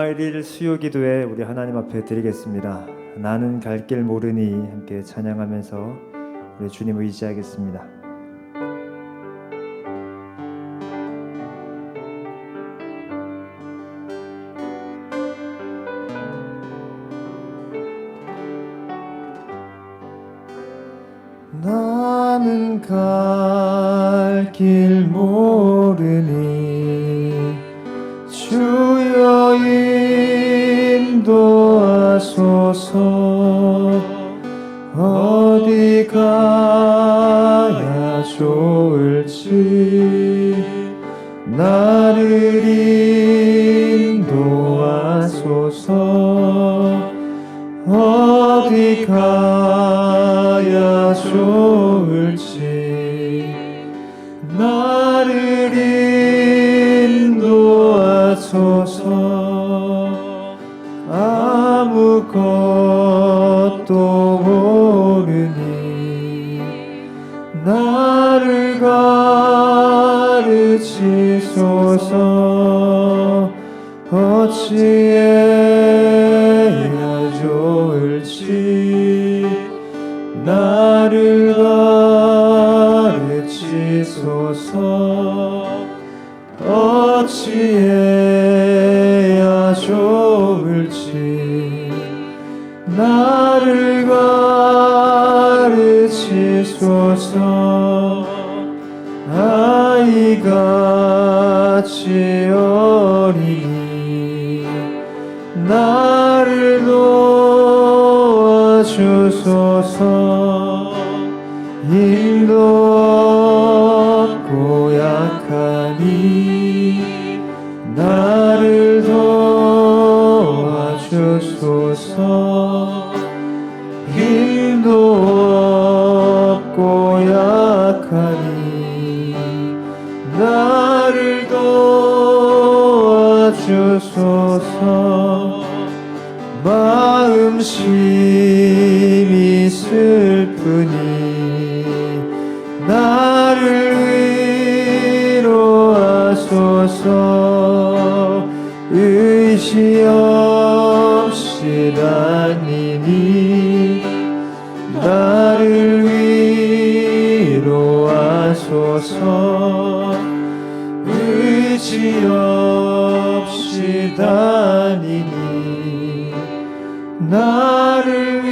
화요일 수요 기도에 우리 하나님 앞에 드리겠습니다. 나는 갈 길 모르니 함께 찬양하면서 우리 주님 의지하겠습니다. 나는 갈 길 모르니 주여 인도하소서. 어디 가야 좋을지 나를 인도하소서. 어디 가야 좋을지 나를 인도하소서. 아무것도 모르니 나를 가르치소서. 어찌해야 좋을지 나를 가르치소서. 어찌해야 좋을지 나를 가르치소서. 아이같이 어리니 나를 도와주소서. 힘도 없고 약하니 나를 도와주소서. 힘도 없고 약하니 나를 도와주소서. 마음심이 슬프니 나를 위로하소서. 의지 없이 다니니 나를 위로하소서. 의지 없이 다니니 나를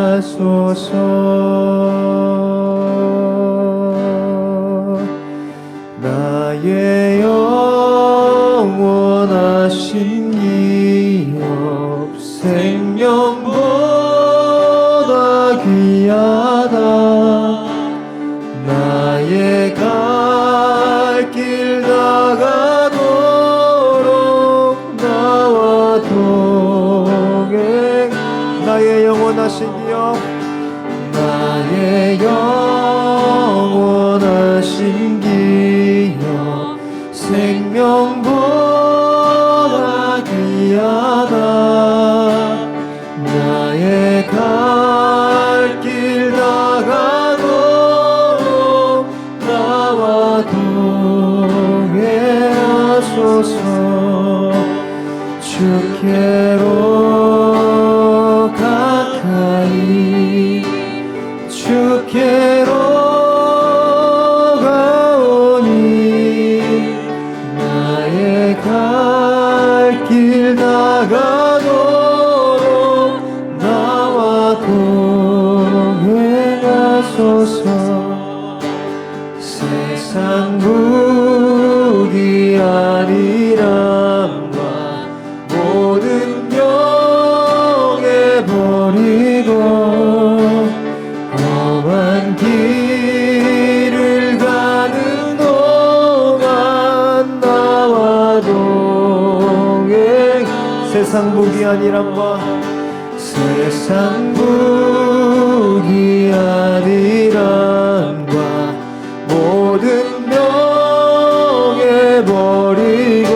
위로하소서. 나의 영원하신 기업 생명보다 귀하다. 나의 갈 길 나가도록 나와 동행. 나의 영원하신 기업, 나의 영원하신 기업 생명보다 귀하다. 나의 갈 길 나가도록 나와 동행하소서. 주께로 가까이 주께로 가오니 나의 갈 길 나가도록 나와 동행하소서. 세상 무기하리람과 모든 명예 버리고 험한 길을 가는 동안 나와 동행. 세상 무기하리람과 세상 무기하리람과 모든 명예 버리고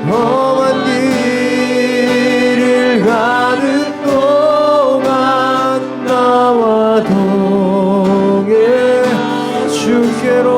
험한 길을 가는 동안 나와 동행. 주께로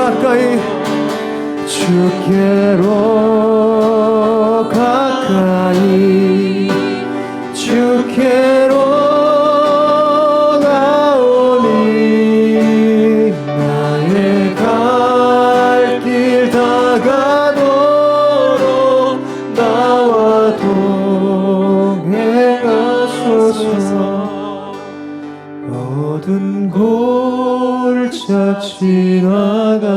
가까이 주께로 가까이 주께로 가오니 나의 갈 길 다가도록 나와 동행하소서. 모든 골짜 지나가며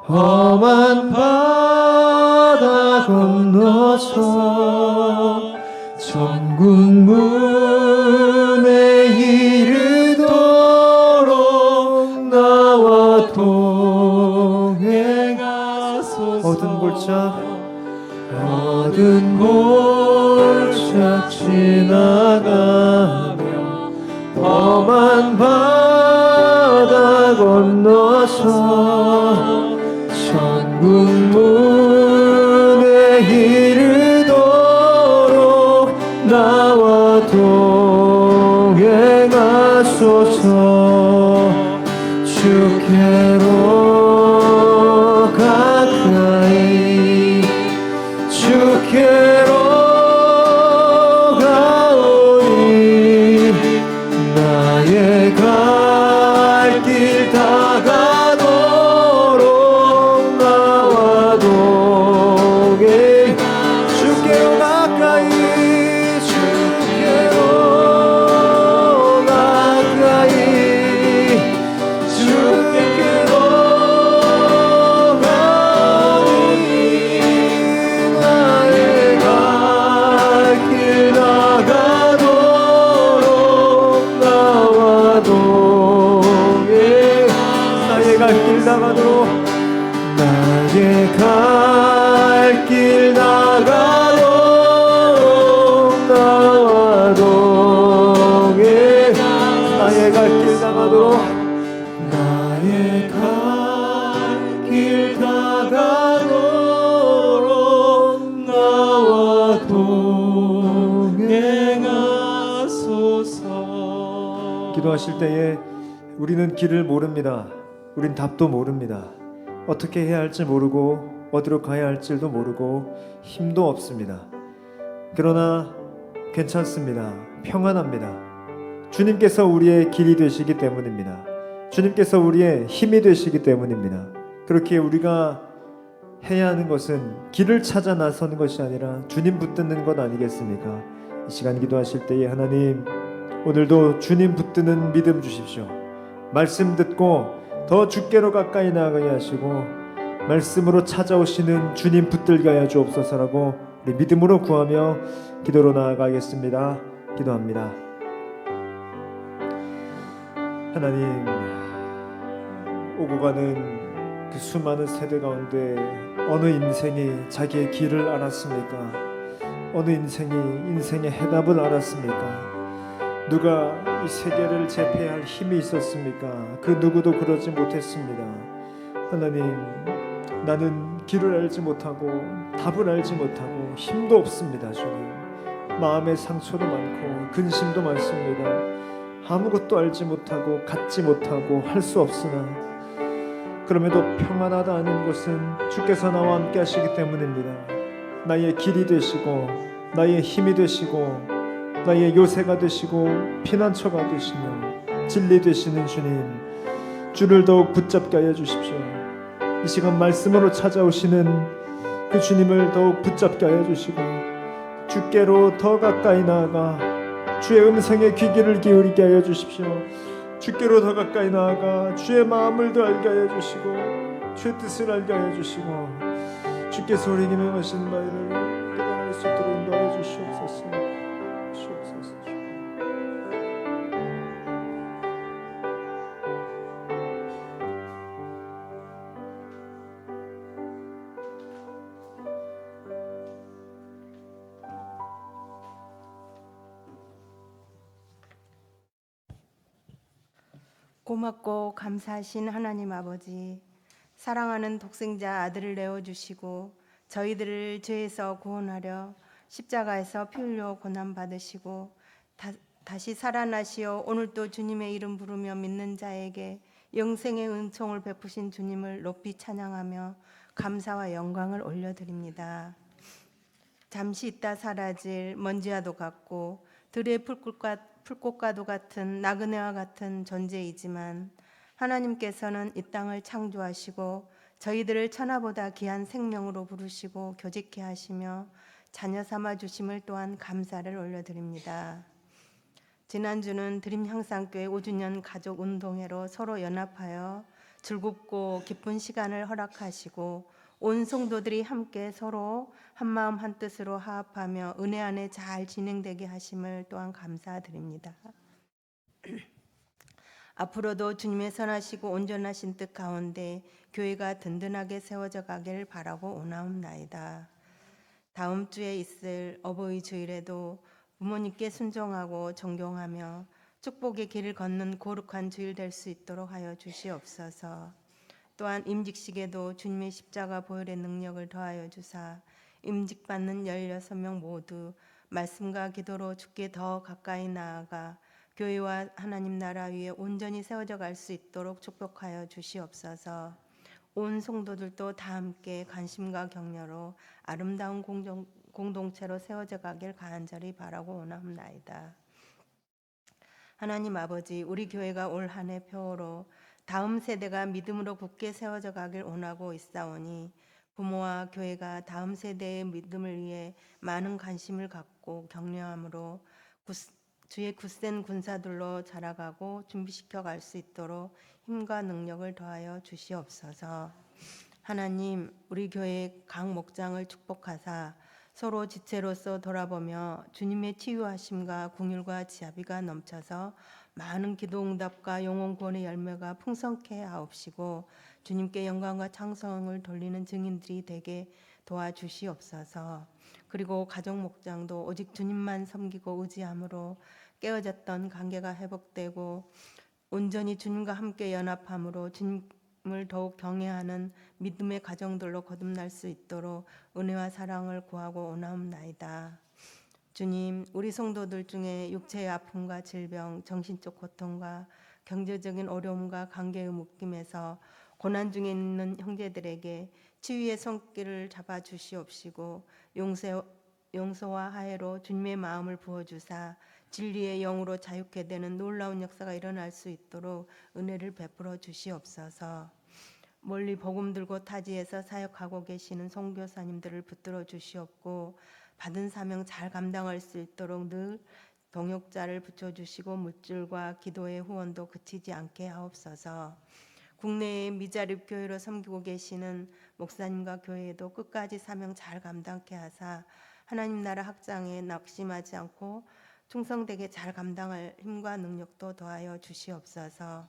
험한 바다 건너서 천국 문에 이르도록 나와 동행하소서. 모든 골짜 지나가며 험한 바다 건너서 천국 문에 이르도록 나와 동행하소서. 주께로 가까이 주께로 가오니 나의 갈 길 다가도록 나와 동행. 주께로 가까이 주께로 가까이 주께로 가오니 나의 갈 길 나가도록 나와 동행. 나의 갈 길 나가도록 나의 갈 길 나가도록 나와 동행. 나의 갈 길 나가도록 나의 갈 길 나가도록 나와 동행하소서. 기도하실 때에 우리는 길을 모릅니다. 우린 답도 모릅니다. 어떻게 해야 할지 모르고 어디로 가야 할지도 모르고 힘도 없습니다. 그러나 괜찮습니다. 평안합니다. 주님께서 우리의 길이 되시기 때문입니다. 주님께서 우리의 힘이 되시기 때문입니다. 그렇게 우리가 해야 하는 것은 길을 찾아 나서는 것이 아니라 주님 붙드는 것 아니겠습니까? 이 시간 기도하실 때에 하나님, 오늘도 주님 붙드는 믿음 주십시오. 말씀 듣고 더 주께로 가까이 나아가게 하시고 말씀으로 찾아오시는 주님 붙들게 하여 주옵소서라고 우리 믿음으로 구하며 기도로 나아가겠습니다. 기도합니다. 하나님, 오고 가는 그 수많은 세대 가운데 어느 인생이 자기의 길을 알았습니까? 어느 인생이 인생의 해답을 알았습니까? 누가 이 세계를 제패할 힘이 있었습니까? 그 누구도 그러지 못했습니다. 하나님, 나는 길을 알지 못하고 답을 알지 못하고 힘도 없습니다. 주님, 마음의 상처도 많고 근심도 많습니다. 아무것도 알지 못하고 갖지 못하고 할 수 없으나 그럼에도 평안하다 하는 것은 주께서 나와 함께 하시기 때문입니다. 나의 길이 되시고 나의 힘이 되시고 나의 요새가 되시고 피난처가 되시며 진리 되시는 주님, 주를 더욱 붙잡게 하여 주십시오. 이 시간 말씀으로 찾아오시는 그 주님을 더욱 붙잡게 하여 주시고 주께로 더 가까이 나아가 주의 음성에 귀 귀를 기울이게 하여 주십시오. 주께로 더 가까이 나아가 주의 마음을 더 알게 하여 주시고 주의 뜻을 알게 하여 주시고 주께서 우리에게 명하신 바를 깨달을 수 있도록 인도하여 주시옵소서. 고맙고 감사하신 하나님 아버지, 사랑하는 독생자 아들을 내어주시고 저희들을 죄에서 구원하려 십자가에서 피 흘려 고난받으시고 다시 살아나시어 오늘도 주님의 이름 부르며 믿는 자에게 영생의 은총을 베푸신 주님을 높이 찬양하며 감사와 영광을 올려드립니다. 잠시 있다 사라질 먼지와도 같고 들의 풀꽃과도 같은 나그네와 같은 존재이지만 하나님께서는 이 땅을 창조하시고 저희들을 천하보다 귀한 생명으로 부르시고 교직케 하시며 자녀 삼아 주심을 또한 감사를 올려드립니다. 지난주는 드림 향상교회 5주년 가족 운동회로 서로 연합하여 즐겁고 기쁜 시간을 허락하시고 온 성도들이 함께 서로 한마음 한뜻으로 화합하며 은혜 안에 잘 진행되게 하심을 또한 감사드립니다. 앞으로도 주님의 선하시고 온전하신 뜻 가운데 교회가 든든하게 세워져 가길 바라고 원하옵나이다. 다음 주에 있을 어버이 주일에도 부모님께 순종하고 존경하며 축복의 길을 걷는 거룩한 주일 될 수 있도록 하여 주시옵소서. 또한 임직식에도 주님의 십자가 보혈의 능력을 더하여 주사 임직받는 16명 모두 말씀과 기도로 주께 더 가까이 나아가 교회와 하나님 나라 위에 온전히 세워져 갈 수 있도록 축복하여 주시옵소서. 온 성도들도 다 함께 관심과 격려로 아름다운 공동체로 세워져 가길 간절히 바라고 원하옵나이다. 하나님 아버지, 우리 교회가 올 한 해 표어로 다음 세대가 믿음으로 굳게 세워져 가길 원하고 있사오니 부모와 교회가 다음 세대의 믿음을 위해 많은 관심을 갖고 격려함으로 주의 굳센 군사들로 자라가고 준비시켜 갈 수 있도록 힘과 능력을 더하여 주시옵소서. 하나님, 우리 교회 각 목장을 축복하사 서로 지체로서 돌아보며 주님의 치유하심과 긍휼과 지아비가 넘쳐서 많은 기도 응답과 영혼 구원의 열매가 풍성케 하옵시고 주님께 영광과 찬송을 돌리는 증인들이 되게 도와주시옵소서. 그리고 가족 목장도 오직 주님만 섬기고 의지함으로 깨어졌던 관계가 회복되고 온전히 주님과 함께 연합함으로 주님을 더욱 경외하는 믿음의 가정들로 거듭날 수 있도록 은혜와 사랑을 구하고 원하옵나이다. 주님, 우리 성도들 중에 육체의 아픔과 질병, 정신적 고통과 경제적인 어려움과 관계의 묶임에서 고난 중에 있는 형제들에게 치유의 손길을 잡아 주시옵시고 용서와 화해로 주님의 마음을 부어주사 진리의 영으로 자유케 되는 놀라운 역사가 일어날 수 있도록 은혜를 베풀어 주시옵소서. 멀리 복음 들고 타지에서 사역하고 계시는 선교사님들을 붙들어 주시옵고 받은 사명 잘 감당할 수 있도록 늘 동역자를 붙여주시고 물질과 기도의 후원도 그치지 않게 하옵소서. 국내의 미자립 교회로 섬기고 계시는 목사님과 교회에도 끝까지 사명 잘 감당케 하사 하나님 나라 확장에 낙심하지 않고 충성되게 잘 감당할 힘과 능력도 더하여 주시옵소서.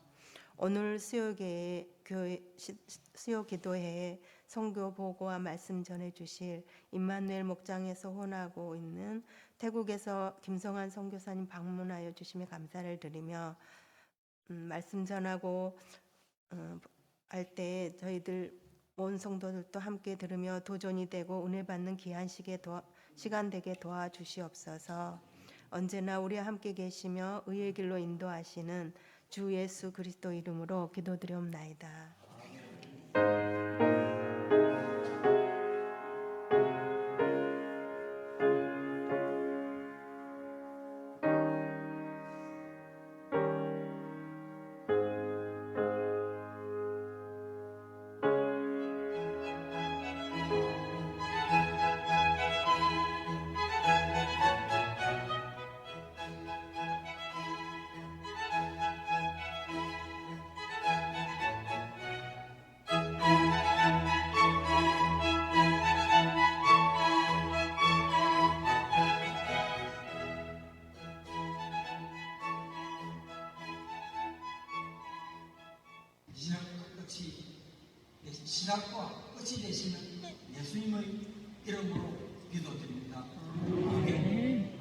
오늘 수요 기도회에 선교 보고와 말씀 전해 주실 임마누엘 목장에서 혼하고 있는 태국에서 김성환 선교사님 방문하여 주심에 감사를 드리며 말씀 전하고 할 때 저희들 온 성도들도 함께 들으며 도전이 되고 은혜 받는 귀한 시간 되게 도와주시옵소서. 언제나 우리와 함께 계시며 의의 길로 인도하시는 주 예수 그리스도 이름으로 기도드리옵나이다. 시작과 끝이 되시는 예수님의 이름으로 기도드립니다. 아멘.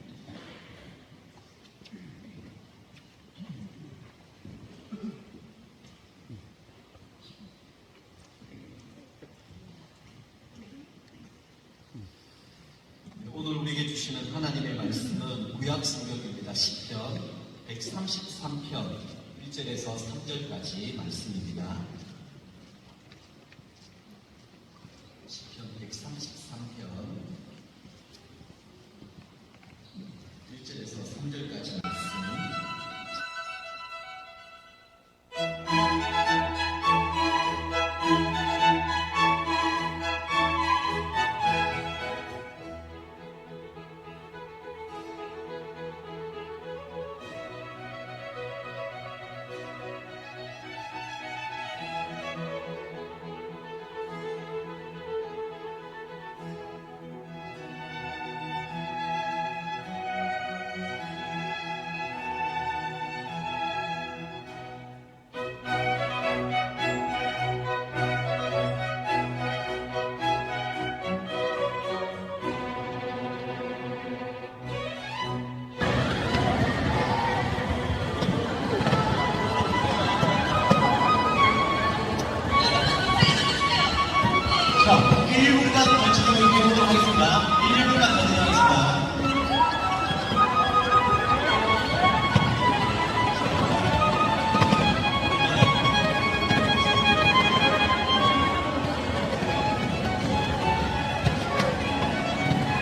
오늘 우리에게 주시는 하나님의 말씀은 구약 성경입니다. 시편 133편 1절에서 3절까지 말씀입니다. 시편 133편 1절에서 3절까지 말씀. 자, 1분간 더 진행해 보도록 하겠습니다. 1분간 더 진행하겠습니다.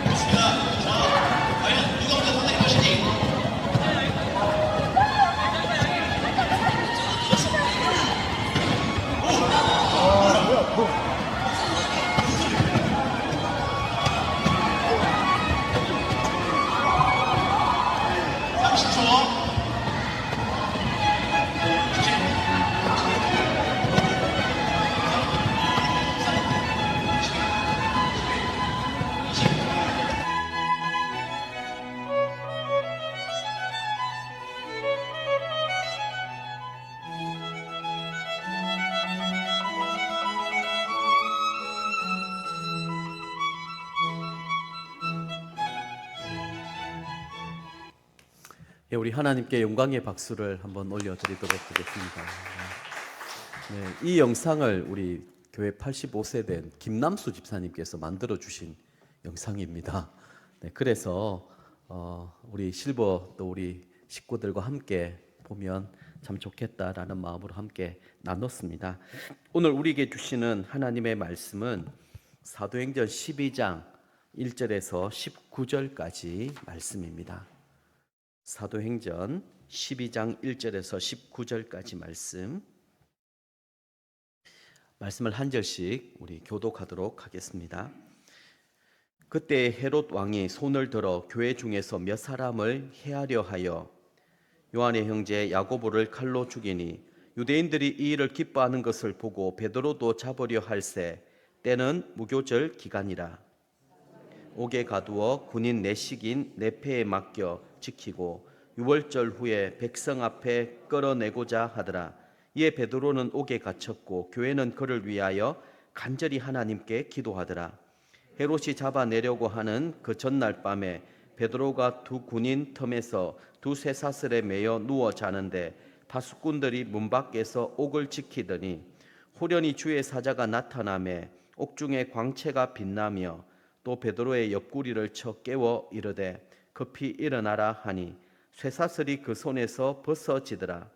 좋습니다. 자, 과연 누가 먼저 선택할 것인지. 예, 우리 하나님께 영광의 박수를 한번 올려드리도록 하겠습니다. 네, 이 영상을 우리 교회 85세 된 김남수 집사님께서 만들어 주신 영상입니다. 네, 그래서 우리 실버 또 우리 식구들과 함께 보면 참 좋겠다라는 마음으로 함께 나눴습니다. 오늘 우리에게 주시는 하나님의 말씀은 사도행전 12장 1절에서 19절까지 말씀입니다. 사도행전 12장 1절에서 19절까지 말씀을 한 절씩 우리 교독하도록 하겠습니다. 그때 헤롯 왕이 손을 들어 교회 중에서 몇 사람을 해하려 하여 요한의 형제 야고보를 칼로 죽이니 유대인들이 이 일을 기뻐하는 것을 보고 베드로도 잡으려 할새 때는 무교절 기간이라. 옥에 가두어 군인 내식인 내패에 맡겨 지키고 유월절 후에 백성 앞에 끌어내고자 하더라. 이에 베드로는 옥에 갇혔고 교회는 그를 위하여 간절히 하나님께 기도하더라. 헤롯이 잡아내려고 하는 그 전날 밤에 베드로가 두 군인 틈에서 두 쇠사슬에 매여 누워 자는데 파수꾼들이 문 밖에서 옥을 지키더니 호련히 주의 사자가 나타나매 옥중에 광채가 빛나며 또 베드로의 옆구리를 쳐 깨워 이르되 급히 일어나라 하니 쇠사슬이 그 손에서 벗어지더라.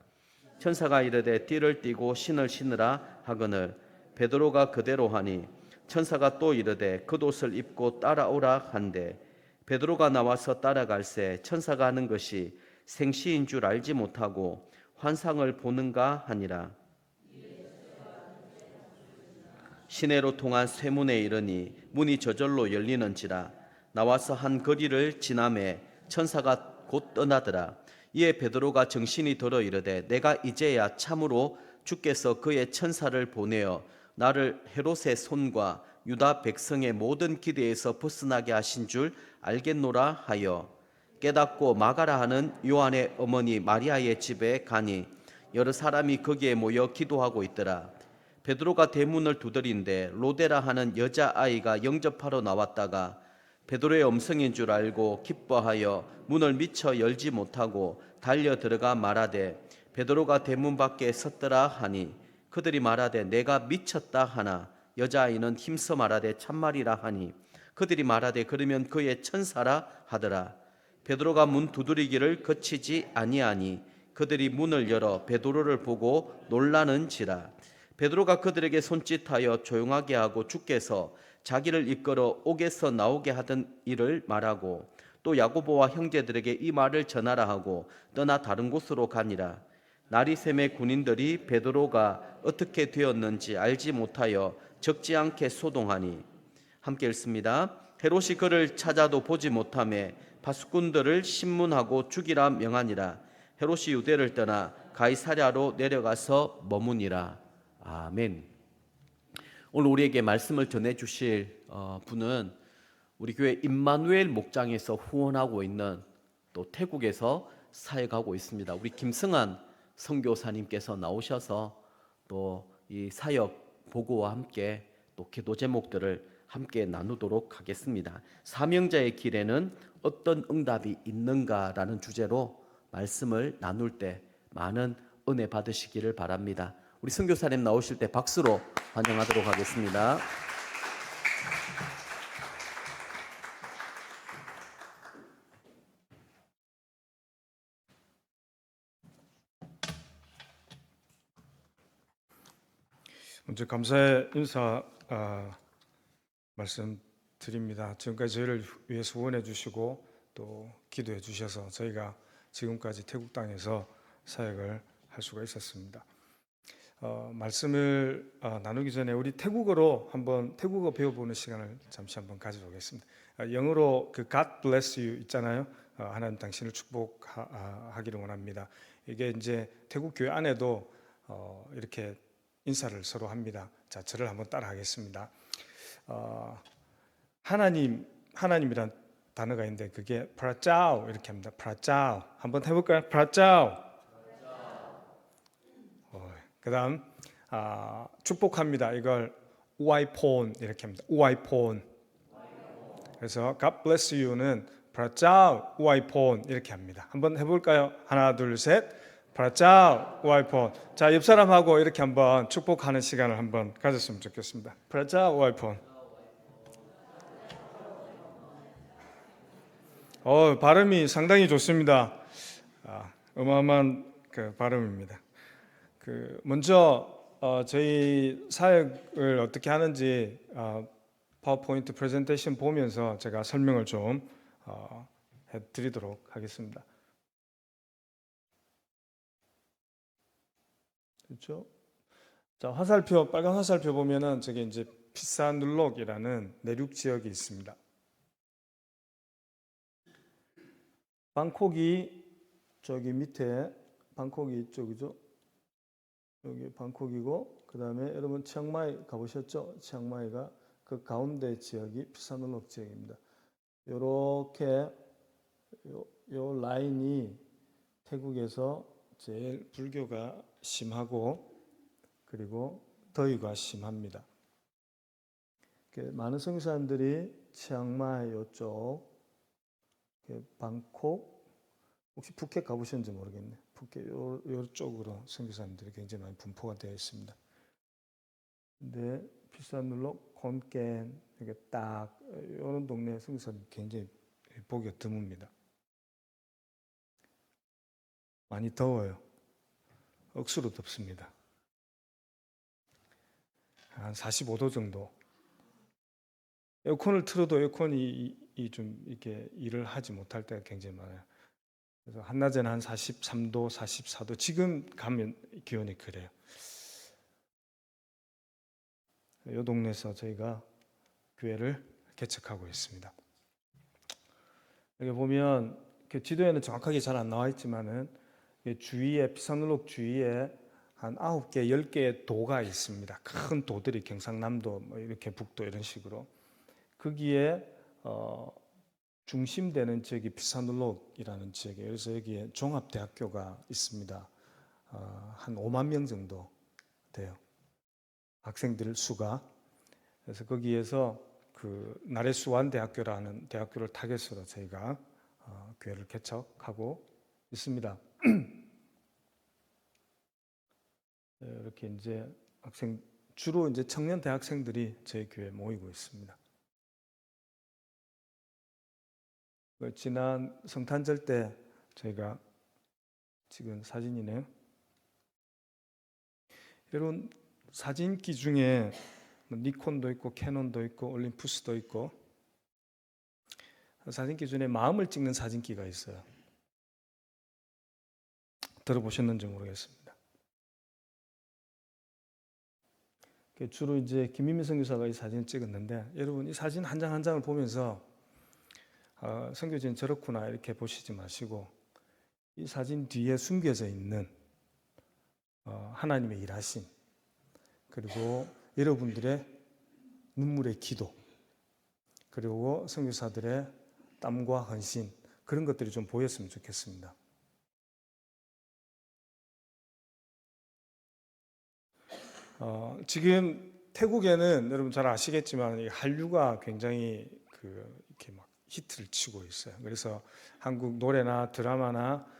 천사가 이르되 띠를 띠고 신을 신으라 하거늘 베드로가 그대로 하니 천사가 또 이르되 겉옷을 입고 따라오라 한데 베드로가 나와서 따라갈새 천사가 하는 것이 생시인 줄 알지 못하고 환상을 보는가 하니라. 시내로 통한 쇠문에 이르니 문이 저절로 열리는지라. 나와서 한 거리를 지나매 천사가 곧 떠나더라. 이에 베드로가 정신이 들어 이르되 내가 이제야 참으로 주께서 그의 천사를 보내어 나를 헤롯의 손과 유다 백성의 모든 기대에서 벗어나게 하신 줄 알겠노라 하여 깨닫고 마가라 하는 요한의 어머니 마리아의 집에 가니 여러 사람이 거기에 모여 기도하고 있더라. 베드로가 대문을 두드린데 로데라 하는 여자아이가 영접하러 나왔다가 베드로의 음성인 줄 알고 기뻐하여 문을 미처 열지 못하고 달려 들어가 말하되 베드로가 대문 밖에 섰더라 하니 그들이 말하되 내가 미쳤다 하나 여자아이는 힘써 말하되 참말이라 하니 그들이 말하되 그러면 그의 천사라 하더라. 베드로가 문 두드리기를 거치지 아니하니 그들이 문을 열어 베드로를 보고 놀라는지라. 베드로가 그들에게 손짓하여 조용하게 하고 주께서 자기를 이끌어 옥에서 나오게 하던 일을 말하고 또 야고보와 형제들에게 이 말을 전하라 하고 떠나 다른 곳으로 가니라. 날이 새매 군인들이 베드로가 어떻게 되었는지 알지 못하여 적지 않게 소동하니. 함께 읽습니다. 헤롯이 그를 찾아도 보지 못하매 파수꾼들을 신문하고 죽이라 명하니라. 헤롯이 유대를 떠나 가이사랴로 내려가서 머무니라. 아멘. 오늘 우리에게 말씀을 전해 주실 분은 우리 교회 임마누엘 목장에서 후원하고 있는, 또 태국에서 사역하고 있습니다, 우리 김승환 선교사님께서 나오셔서 또 이 사역 보고와 함께 또 기도 제목들을 함께 나누도록 하겠습니다. 사명자의 길에는 어떤 응답이 있는가라는 주제로 말씀을 나눌 때 많은 은혜 받으시기를 바랍니다. 우리 선교사님 나오실 때 박수로 환영하도록 하겠습니다. 먼저 감사의 인사 말씀드립니다. 지금까지 저희를 위해서 후원해 주시고 또 기도해 주셔서 저희가 지금까지 태국 땅에서 사역을 할 수가 있었습니다. 말씀을 나누기 전에 우리 태국어로 한번 태국어 배워보는 시간을 잠시 한번 가져보겠습니다. 영어로 그 God bless you 있잖아요. 하나님 당신을 축복하기를 원합니다. 이게 이제 태국 교회 안에도 이렇게 인사를 서로 합니다. 자, 저를 한번 따라하겠습니다. 하나님이란 단어가 있는데 그게 프라짜오 이렇게 합니다. 프라짜오 한번 해볼까요? 프라짜오. 그다음 축복합니다. 이걸 우아이폰 이렇게 합니다. 우아이폰. 그래서 God bless you는 프라짜오 우아이폰 이렇게 합니다. 한번 해볼까요? 하나 둘 셋. 프라짜오 우아이폰. 자, 옆 사람하고 이렇게 한번 축복하는 시간을 한번 가졌으면 좋겠습니다. 프라짜오 우아이폰. 발음이 상당히 좋습니다. 어마어마한 그 발음입니다. 먼저 저희 사역을 어떻게 하는지 파워포인트 프레젠테이션 보면서 제가 설명을 좀 해드리도록 하겠습니다. 그렇죠? 자, 화살표, 빨간 화살표 보면은 저게 이제 피사눌록이라는 내륙 지역이 있습니다. 방콕이 저기 밑에, 방콕이 이쪽이죠. 여기 방콕이고, 그 다음에 여러분 치앙마이 가보셨죠? 치앙마이가 그 가운데 지역이 피사눌록 지역입니다. 요렇게 요 라인이 태국에서 제일 불교가 심하고 그리고 더위가 심합니다. 많은 선교사님들이 치앙마이 요쪽, 방콕, 혹시 푸켓 가보셨는지 모르겠네요. 푸켓 요쪽으로 선교사님들이 굉장히 많이 분포가 되어 있습니다. 근데 피사눌록, 콘켄 이게 딱 이런 동네 선교사님 굉장히 보기가 드뭅니다. 많이 더워요. 억수로 덥습니다. 한 45도 정도. 에어컨을 틀어도 에어컨이 좀 이렇게 일을 하지 못할 때가 굉장히 많아요. 그래서 한낮에는 한 43도, 44도. 지금 가면 기온이 그래요. 이 동네에서 저희가 교회를 개척하고 있습니다. 여기 보면 지도에는 정확하게 잘 안 나와 있지만은 주위에 피사눌록 주위에 한 9개, 10개의 도가 있습니다. 큰 도들이 경상남도, 뭐 이렇게 북도 이런 식으로. 거기에 중심되는 지역이 피사눌록이라는 지역이에요. 그래서 여기에 종합대학교가 있습니다. 한 5만 명 정도 돼요. 학생들 수가. 그래서 거기에서 그 나레수완 대학교라는 대학교를 타겟으로 저희가 교회를 개척하고 있습니다. 이렇게 이제 주로 이제 청년 대학생들이 저희 교회에 모이고 있습니다. 지난 성탄절 때 저희가 찍은 사진이네요. 여러분 사진기 중에 니콘도 있고 캐논도 있고 올림푸스도 있고 사진기 중에 마음을 찍는 사진기가 있어요. 들어보셨는지 모르겠습니다. 주로 이제 김민미 선교사가 이 사진을 찍었는데 여러분 이 사진 한 장 한 장을 보면서 선교지는 저렇구나 이렇게 보시지 마시고 이 사진 뒤에 숨겨져 있는 하나님의 일하심 그리고 여러분들의 눈물의 기도 그리고 선교사들의 땀과 헌신 그런 것들이 좀 보였으면 좋겠습니다. 지금 태국에는 여러분 잘 아시겠지만 이 한류가 굉장히 이렇게 막 히트를 치고 있어요. 그래서 한국 노래나 드라마나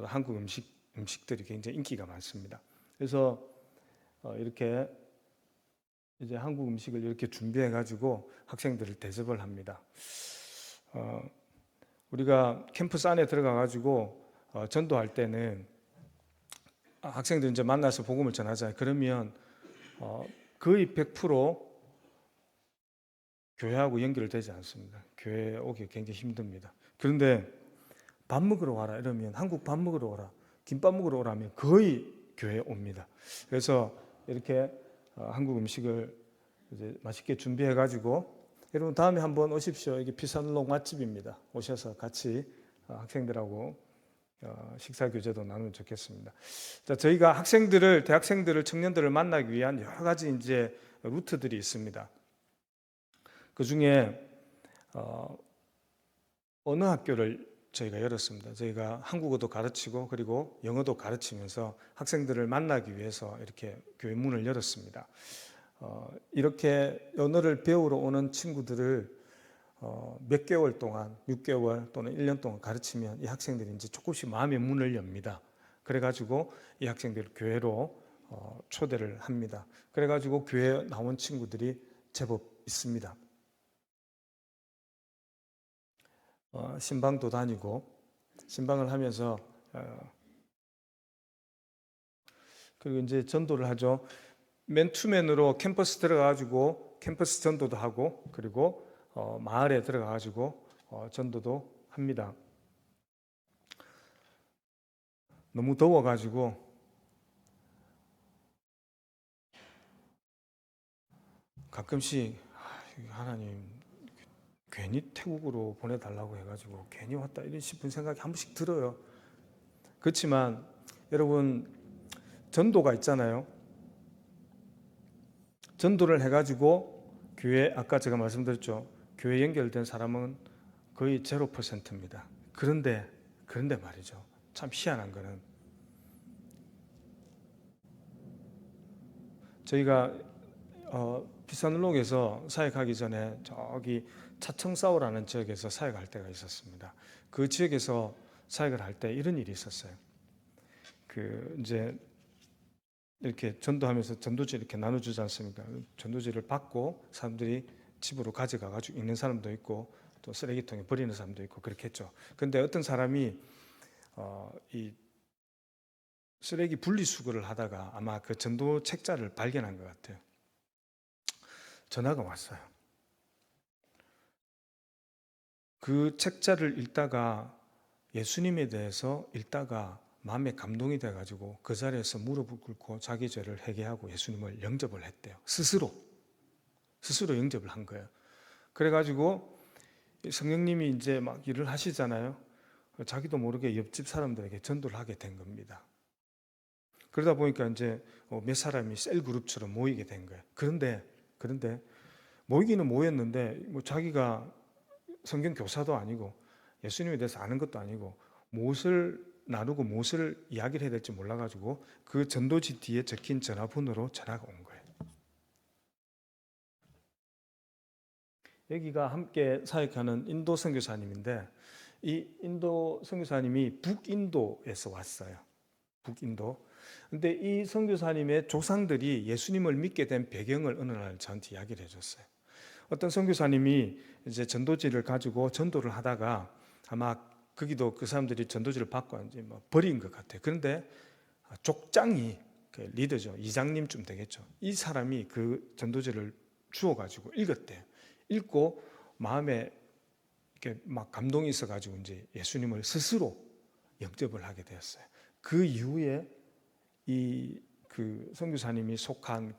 한국 음식들이 굉장히 인기가 많습니다. 그래서 이렇게 이제 한국 음식을 이렇게 준비해 가지고 학생들을 대접을 합니다. 우리가 캠퍼스 안에 들어가 가지고 전도할 때는 학생들 이제 만나서 복음을 전하잖아요. 그러면 거의 100% 교회하고 연결되지 않습니다. 교회에 오기 굉장히 힘듭니다. 그런데 밥 먹으러 와라 이러면 한국 밥 먹으러 오라, 김밥 먹으러 오라면 거의 교회에 옵니다. 그래서 이렇게 한국 음식을 이제 맛있게 준비해 가지고 여러분 다음에 한번 오십시오. 이게 피산록 맛집입니다. 오셔서 같이 학생들하고 식사 교제도 나누면 좋겠습니다. 자, 저희가 대학생들을 청년들을 만나기 위한 여러 가지 이제 루트들이 있습니다. 그 중에 언어 학교를 저희가 열었습니다. 저희가 한국어도 가르치고 그리고 영어도 가르치면서 학생들을 만나기 위해서 이렇게 교회 문을 열었습니다. 이렇게 언어를 배우러 오는 친구들을 몇 개월 동안 6개월 또는 1년 동안 가르치면 이 학생들이 이제 조금씩 마음의 문을 엽니다. 그래가지고 이 학생들을 교회로 초대를 합니다. 그래가지고 교회에 나온 친구들이 제법 있습니다. 신방도 다니고 신방을 하면서 그리고 이제 전도를 하죠. 맨투맨으로 캠퍼스 들어가가지고 캠퍼스 전도도 하고 그리고 마을에 들어가가지고 전도도 합니다. 너무 더워가지고 가끔씩 하나님 괜히 태국으로 보내달라고 해가지고 괜히 왔다 이런 싶은 생각이 한 번씩 들어요. 그렇지만 여러분 전도가 있잖아요. 전도를 해가지고 교회 아까 제가 말씀드렸죠. 교회 연결된 사람은 거의 0%입니다. 그런데 말이죠. 참 희한한 거는 저희가 피산울록에서 사역하기 전에 저기 차청사오라는 지역에서 사역할 때가 있었습니다. 그 지역에서 사역을 할 때 이런 일이 있었어요. 이제 이렇게 전도하면서 전도지 이렇게 나눠주지 않습니까? 전도지를 받고 사람들이 집으로 가져가가지고 있는 사람도 있고 또 쓰레기통에 버리는 사람도 있고 그렇겠죠. 근데 어떤 사람이 이 쓰레기 분리수거를 하다가 아마 그 전도 책자를 발견한 것 같아요. 전화가 왔어요. 그 책자를 읽다가 예수님에 대해서 읽다가 마음에 감동이 돼가지고 그 자리에서 무릎을 꿇고 자기 죄를 회개하고 예수님을 영접을 했대요. 스스로 영접을 한 거예요. 그래가지고 성령님이 이제 막 일을 하시잖아요. 자기도 모르게 옆집 사람들에게 전도를 하게 된 겁니다. 그러다 보니까 이제 몇 사람이 셀 그룹처럼 모이게 된 거예요. 그런데 모이기는 모였는데 뭐 자기가 성경 교사도 아니고 예수님에 대해서 아는 것도 아니고 무엇을 나누고 무엇을 이야기를 해야 될지 몰라가지고 그 전도지 뒤에 적힌 전화번호로 전화가 온 거예요. 여기가 함께 사역하는 인도 선교사님인데 이 인도 선교사님이 북인도에서 왔어요. 북인도. 근데 이 선교사님의 조상들이 예수님을 믿게 된 배경을 어느 날 저한테 이야기를 해줬어요. 어떤 선교사님이 이제 전도지를 가지고 전도를 하다가 아마 거기도 그 사람들이 전도지를 받고 이제 뭐 버린 것 같아요. 그런데 족장이 그 리더죠. 이장님쯤 되겠죠. 이 사람이 그 전도지를 주워가지고 읽었대요. 읽고 마음에 이렇게 막 감동이 있어가지고 이제 예수님을 스스로 영접을 하게 되었어요. 그 이후에 이 그 선교사님이 속한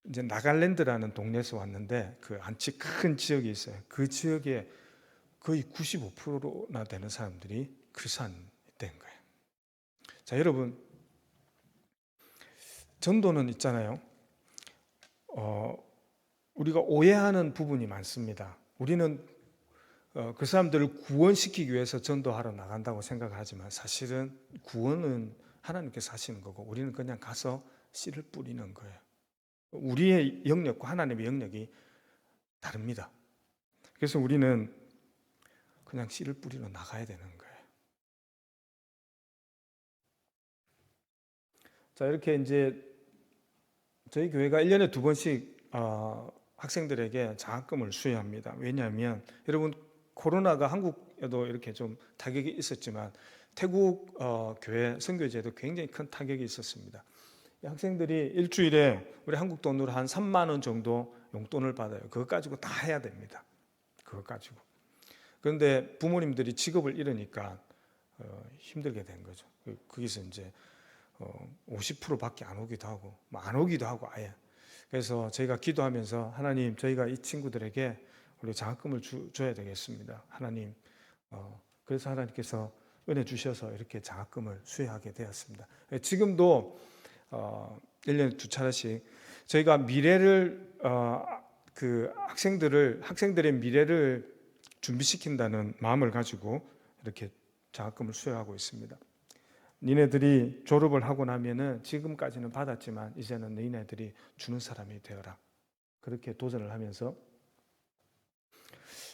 이제 나갈랜드라는 동네에서 왔는데 그 안치 큰 지역이 있어요. 그 지역에 거의 95%나 되는 사람들이 크리스찬이 된 거예요. 자, 여러분, 전도는 있잖아요. 우리가 오해하는 부분이 많습니다. 우리는 그 사람들을 구원시키기 위해서 전도하러 나간다고 생각하지만 사실은 구원은 하나님께서 하시는 거고 우리는 그냥 가서 씨를 뿌리는 거예요. 우리의 영역과 하나님의 영역이 다릅니다. 그래서 우리는 그냥 씨를 뿌리러 나가야 되는 거예요. 자, 이렇게 이제 저희 교회가 1년에 2번씩 학생들에게 장학금을 수여합니다. 왜냐하면 여러분 코로나가 한국에도 이렇게 좀 타격이 있었지만 태국 교회 선교제도 굉장히 큰 타격이 있었습니다. 학생들이 일주일에 우리 한국 돈으로 한 3만 원 정도 용돈을 받아요. 그거 가지고 다 해야 됩니다. 그거 가지고. 그런데 부모님들이 직업을 잃으니까 힘들게 된 거죠. 거기서 이제 50%밖에 안 오기도 하고 안 오기도 하고 아예. 그래서 저희가 기도하면서 하나님 저희가 이 친구들에게 우리 장학금을 줘야 되겠습니다. 하나님 그래서 하나님께서 은혜 주셔서 이렇게 장학금을 수여하게 되었습니다. 지금도 1년에 2차례씩 저희가 미래를 그 학생들의 미래를 준비시킨다는 마음을 가지고 이렇게 장학금을 수여하고 있습니다. 니네들이 졸업을 하고 나면은 지금까지는 받았지만 이제는 너희네들이 주는 사람이 되어라. 그렇게 도전을 하면서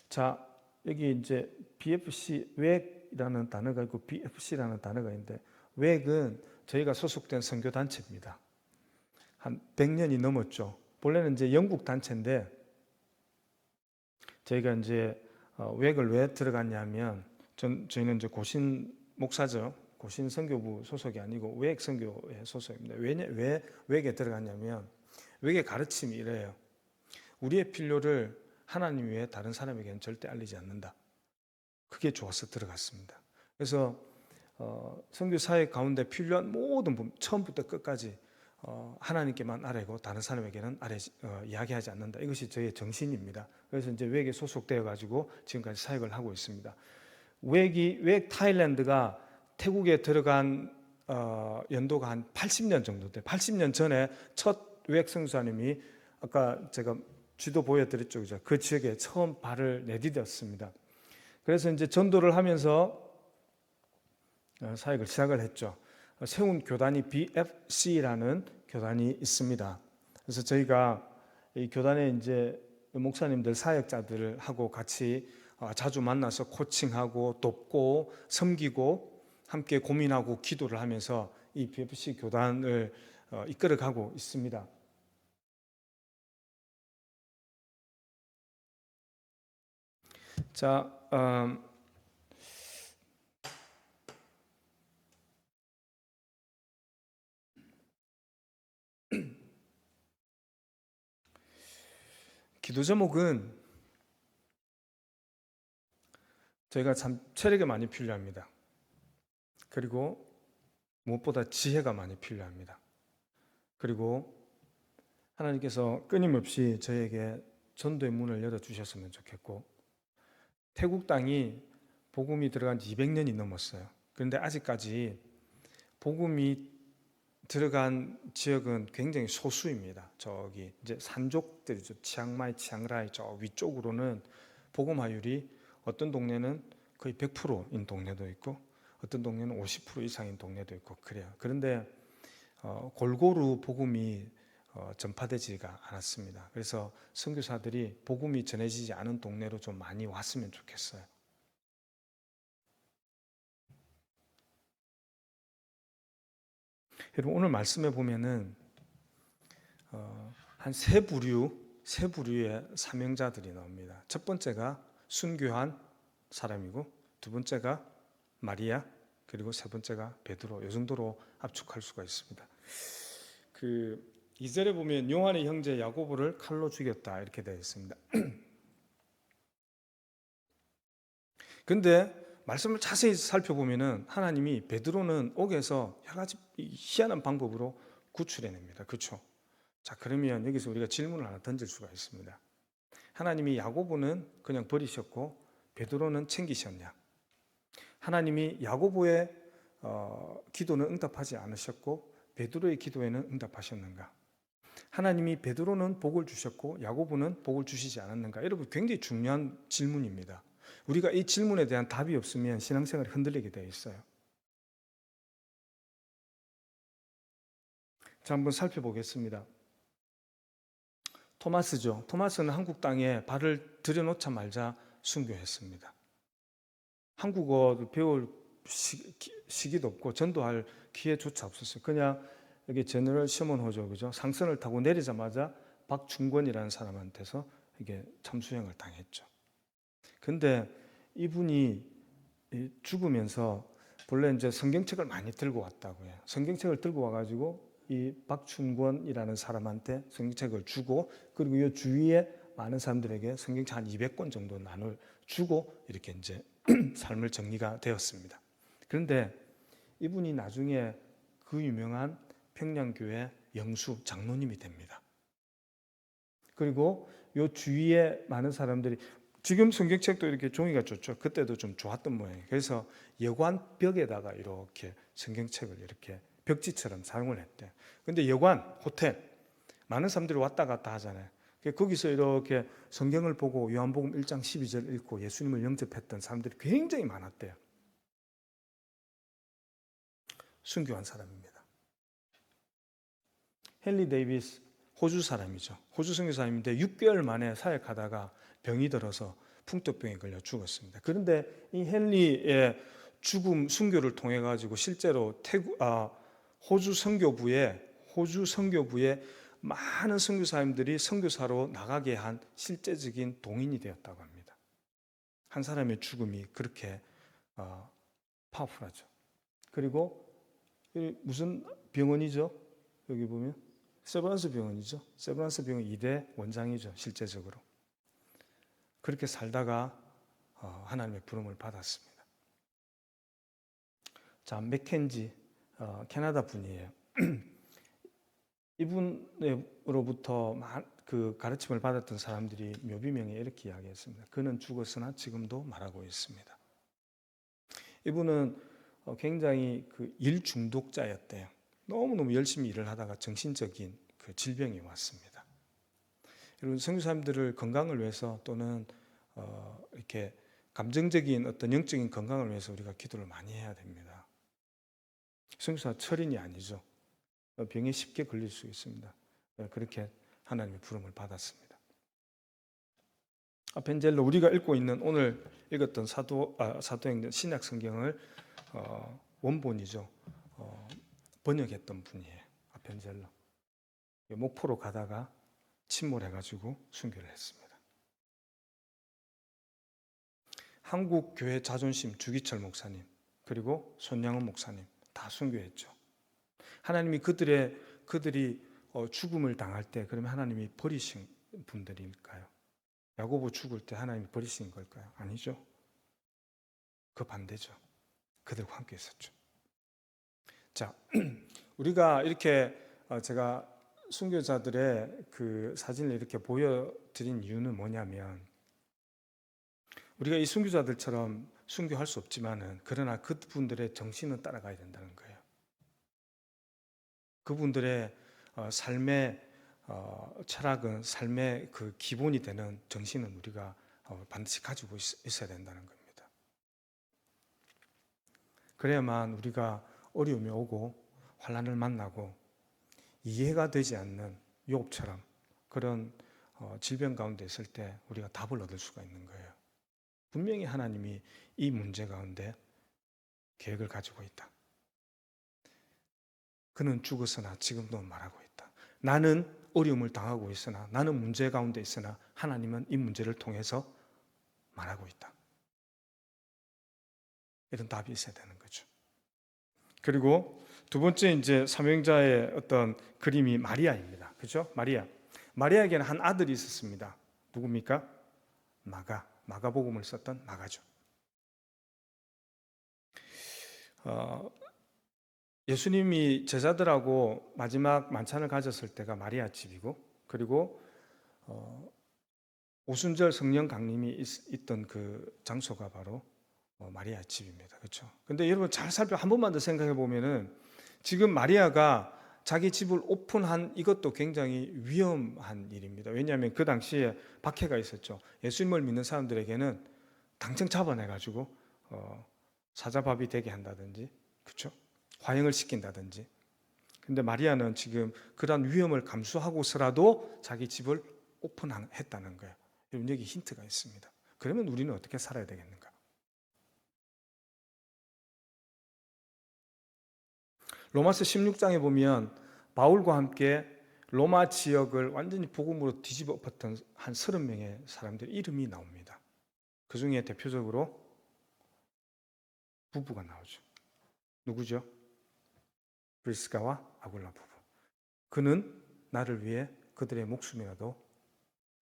자, 여기 이제 BFC 웩이라는 단어가 있고 BFC라는 단어가 있는데 웩은 저희가 소속된 선교 단체입니다. 한 100년이 넘었죠. 본래는 이제 영국 단체인데 저희가 이제 웩을 왜 들어갔냐면 저희는 이제 고신 목사죠. 고신 선교부 소속이 아니고 웩 선교의 소속입니다. 왜 웩에 들어갔냐면 웩의 가르침이 이래요. 우리의 필요를 하나님 외에 다른 사람에게는 절대 알리지 않는다. 그게 좋아서 들어갔습니다. 그래서 선교 사역 가운데 필요한 모든 부분 처음부터 끝까지 하나님께만 아뢰고 다른 사람에게는 이야기하지 않는다. 이것이 저의 정신입니다. 그래서 이제 웩에 소속되어 가지고 지금까지 사역을 하고 있습니다. 웩 타일랜드가 태국에 들어간 연도가 한 80년 정도 돼요. 80년 전에 첫 웩 선교사님이 아까 제가 지도 보여드렸죠, 그죠? 그 지역에 처음 발을 내디뎠습니다. 그래서 이제 전도를 하면서 사역을 시작을 했죠. 세운 교단이 BFC라는 교단이 있습니다. 그래서 저희가 이 교단에 이제 목사님들, 사역자들하고 같이 자주 만나서 코칭하고 돕고 섬기고 함께 고민하고 기도를 하면서 이 BFC 교단을 이끌어가고 있습니다. 자, 기도 제목은 저희가 참 체력이 많이 필요합니다. 그리고 무엇보다 지혜가 많이 필요합니다. 그리고 하나님께서 끊임없이 저에게 전도의 문을 열어주셨으면 좋겠고 태국 땅이 복음이 들어간 지 200년이 넘었어요. 그런데 아직까지 복음이 들어간 지역은 굉장히 소수입니다. 저기 이제 산족들이죠. 치앙마이, 치앙라이 저 위쪽으로는 복음화율이 어떤 동네는 거의 100%인 동네도 있고 어떤 동네는 50% 이상인 동네도 있고 그래요. 그런데 골고루 복음이 전파되지가 않았습니다. 그래서 선교사들이 복음이 전해지지 않은 동네로 좀 많이 왔으면 좋겠어요. 여러분 오늘 말씀에 보면은 한 세 부류의 사명자들이 나옵니다. 첫 번째가 순교한 사람이고 두 번째가 마리아, 그리고 세 번째가 베드로. 이 정도로 압축할 수가 있습니다. 그 2절에 보면 요한의 형제 야고보를 칼로 죽였다 이렇게 되어 있습니다. 근데 말씀을 자세히 살펴보면은 하나님이 베드로는 옥에서 여러 가지 희한한 방법으로 구출해냅니다. 그렇죠? 자, 그러면 여기서 우리가 질문을 하나 던질 수가 있습니다. 하나님이 야고보는 그냥 버리셨고 베드로는 챙기셨냐? 하나님이 야고보의 기도는 응답하지 않으셨고 베드로의 기도에는 응답하셨는가? 하나님이 베드로는 복을 주셨고 야고보는 복을 주시지 않았는가? 여러분, 굉장히 중요한 질문입니다. 우리가 이 질문에 대한 답이 없으면 신앙생활이 흔들리게 되어 있어요. 자, 한번 살펴보겠습니다. 토마스죠. 토마스는 한국 땅에 발을 들여놓자마자 순교했습니다. 한국어를 배울 시기도 없고 전도할 기회조차 없었어요. 그냥 여기 제너럴 시몬 호죠, 그죠? 상선을 타고 내리자마자 박충권이라는 사람한테서 이게 참수형을 당했죠. 근데 이분이 죽으면서 본래 이제 성경책을 많이 들고 왔다고 해요. 성경책을 들고 와가지고 이 박충권이라는 사람한테 성경책을 주고, 그리고 이 주위에 많은 사람들에게 성경책 한 200권 정도 나눌 주고 이렇게 이제 삶을 정리가 되었습니다. 그런데 이분이 나중에 그 유명한 평양교회 영수 장로님이 됩니다. 그리고 이 주위에 많은 사람들이, 지금 성경책도 이렇게 종이가 좋죠. 그때도 좀 좋았던 모양이에요. 그래서 여관 벽에다가 이렇게 성경책을 이렇게 벽지처럼 사용을 했대요. 근데 여관, 호텔, 많은 사람들이 왔다 갔다 하잖아요. 거기서 이렇게 성경을 보고 요한복음 1장 12절 읽고 예수님을 영접했던 사람들이 굉장히 많았대요. 순교한 사람입니다. 헨리 데이비스, 호주 사람이죠. 호주 선교사님인데 6개월 만에 사역하다가 병이 들어서 풍토병에 걸려 죽었습니다. 그런데 이 헨리의 죽음, 순교를 통해 가지고 실제로 호주 선교부에 많은 선교사님들이 선교사로 나가게 한 실제적인 동인이 되었다고 합니다. 한 사람의 죽음이 그렇게 파워풀하죠. 그리고 무슨 병원이죠? 여기 보면 세브란스 병원이죠. 세브란스 병원 2대 원장이죠. 실제적으로. 그렇게 살다가 하나님의 부름을 받았습니다. 자, 맥켄지, 캐나다 분이에요. 이분으로부터 그 가르침을 받았던 사람들이 묘비명에 이렇게 이야기했습니다. 그는 죽었으나 지금도 말하고 있습니다. 이분은 굉장히 그 일 중독자였대요. 너무너무 열심히 일을 하다가 정신적인 그 질병이 왔습니다. 여러분, 선교사님들을 건강을 위해서 또는 이렇게 감정적인 어떤 영적인 건강을 위해서 우리가 기도를 많이 해야 됩니다. 선교사 철인이 아니죠. 병에 쉽게 걸릴 수 있습니다. 그렇게 하나님의 부름을 받았습니다. 아펜젤로, 우리가 읽고 있는 오늘 읽었던 사도행전 신약 성경을 원본이죠. 번역했던 분이에요. 아펜젤로. 목포로 가다가 침몰해가지고 순교를 했습니다. 한국 교회 자존심 주기철 목사님, 그리고 손양원 목사님 다 순교했죠. 하나님이 그들이 죽음을 당할 때 그러면 하나님이 버리신 분들일까요? 야고보 죽을 때 하나님이 버리신 걸까요? 아니죠. 그 반대죠. 그들과 함께 있었죠. 자, 우리가 이렇게 제가 순교자들의 그 사진을 이렇게 보여드린 이유는 뭐냐면, 우리가 이 순교자들처럼 순교할 수 없지만은 그러나 그분들의 정신은 따라가야 된다는 거예요. 그분들의 삶의 철학은, 삶의 그 기본이 되는 정신은 우리가 반드시 가지고 있어야 된다는 겁니다. 그래야만 우리가 어려움이 오고 환난을 만나고 이해가 되지 않는 욥처럼 그런 질병 가운데 있을 때 우리가 답을 얻을 수가 있는 거예요. 분명히 하나님이 이 문제 가운데 계획을 가지고 있다. 그는 죽었으나 지금도 말하고 있다. 나는 어려움을 당하고 있으나, 나는 문제 가운데 있으나 하나님은 이 문제를 통해서 말하고 있다. 이런 답이 있어야 되는 거죠. 그리고 두 번째 이제 삼형자의 어떤 그림이 마리아입니다. 그렇죠? 마리아에게는 한 아들이 있었습니다. 누굽니까? 마가복음을 썼던 마가죠. 예수님이 제자들하고 마지막 만찬을 가졌을 때가 마리아 집이고, 그리고 오순절 성령 강림이 있던 그 장소가 바로 마리아 집입니다. 그렇죠? 근데 여러분 잘 한 번만 더 생각해 보면은 지금 마리아가 자기 집을 오픈한 이것도 굉장히 위험한 일입니다. 왜냐하면 그 당시에 박해가 있었죠. 예수님을 믿는 사람들에게는 당장 잡아내가지고 사자밥이 되게 한다든지, 그렇죠? 화형을 시킨다든지. 근데 마리아는 지금 그러한 위험을 감수하고서라도 자기 집을 오픈했다는 거예요. 여러분 여기 힌트가 있습니다. 그러면 우리는 어떻게 살아야 되겠는가? 로마서 16장에 보면 바울과 함께 로마 지역을 완전히 복음으로 뒤집어 엎었던 한 30명의 사람들 이름이 나옵니다. 그 중에 대표적으로 부부가 나오죠. 누구죠? 브리스가와 아굴라 부부. 그는 나를 위해 그들의 목숨이라도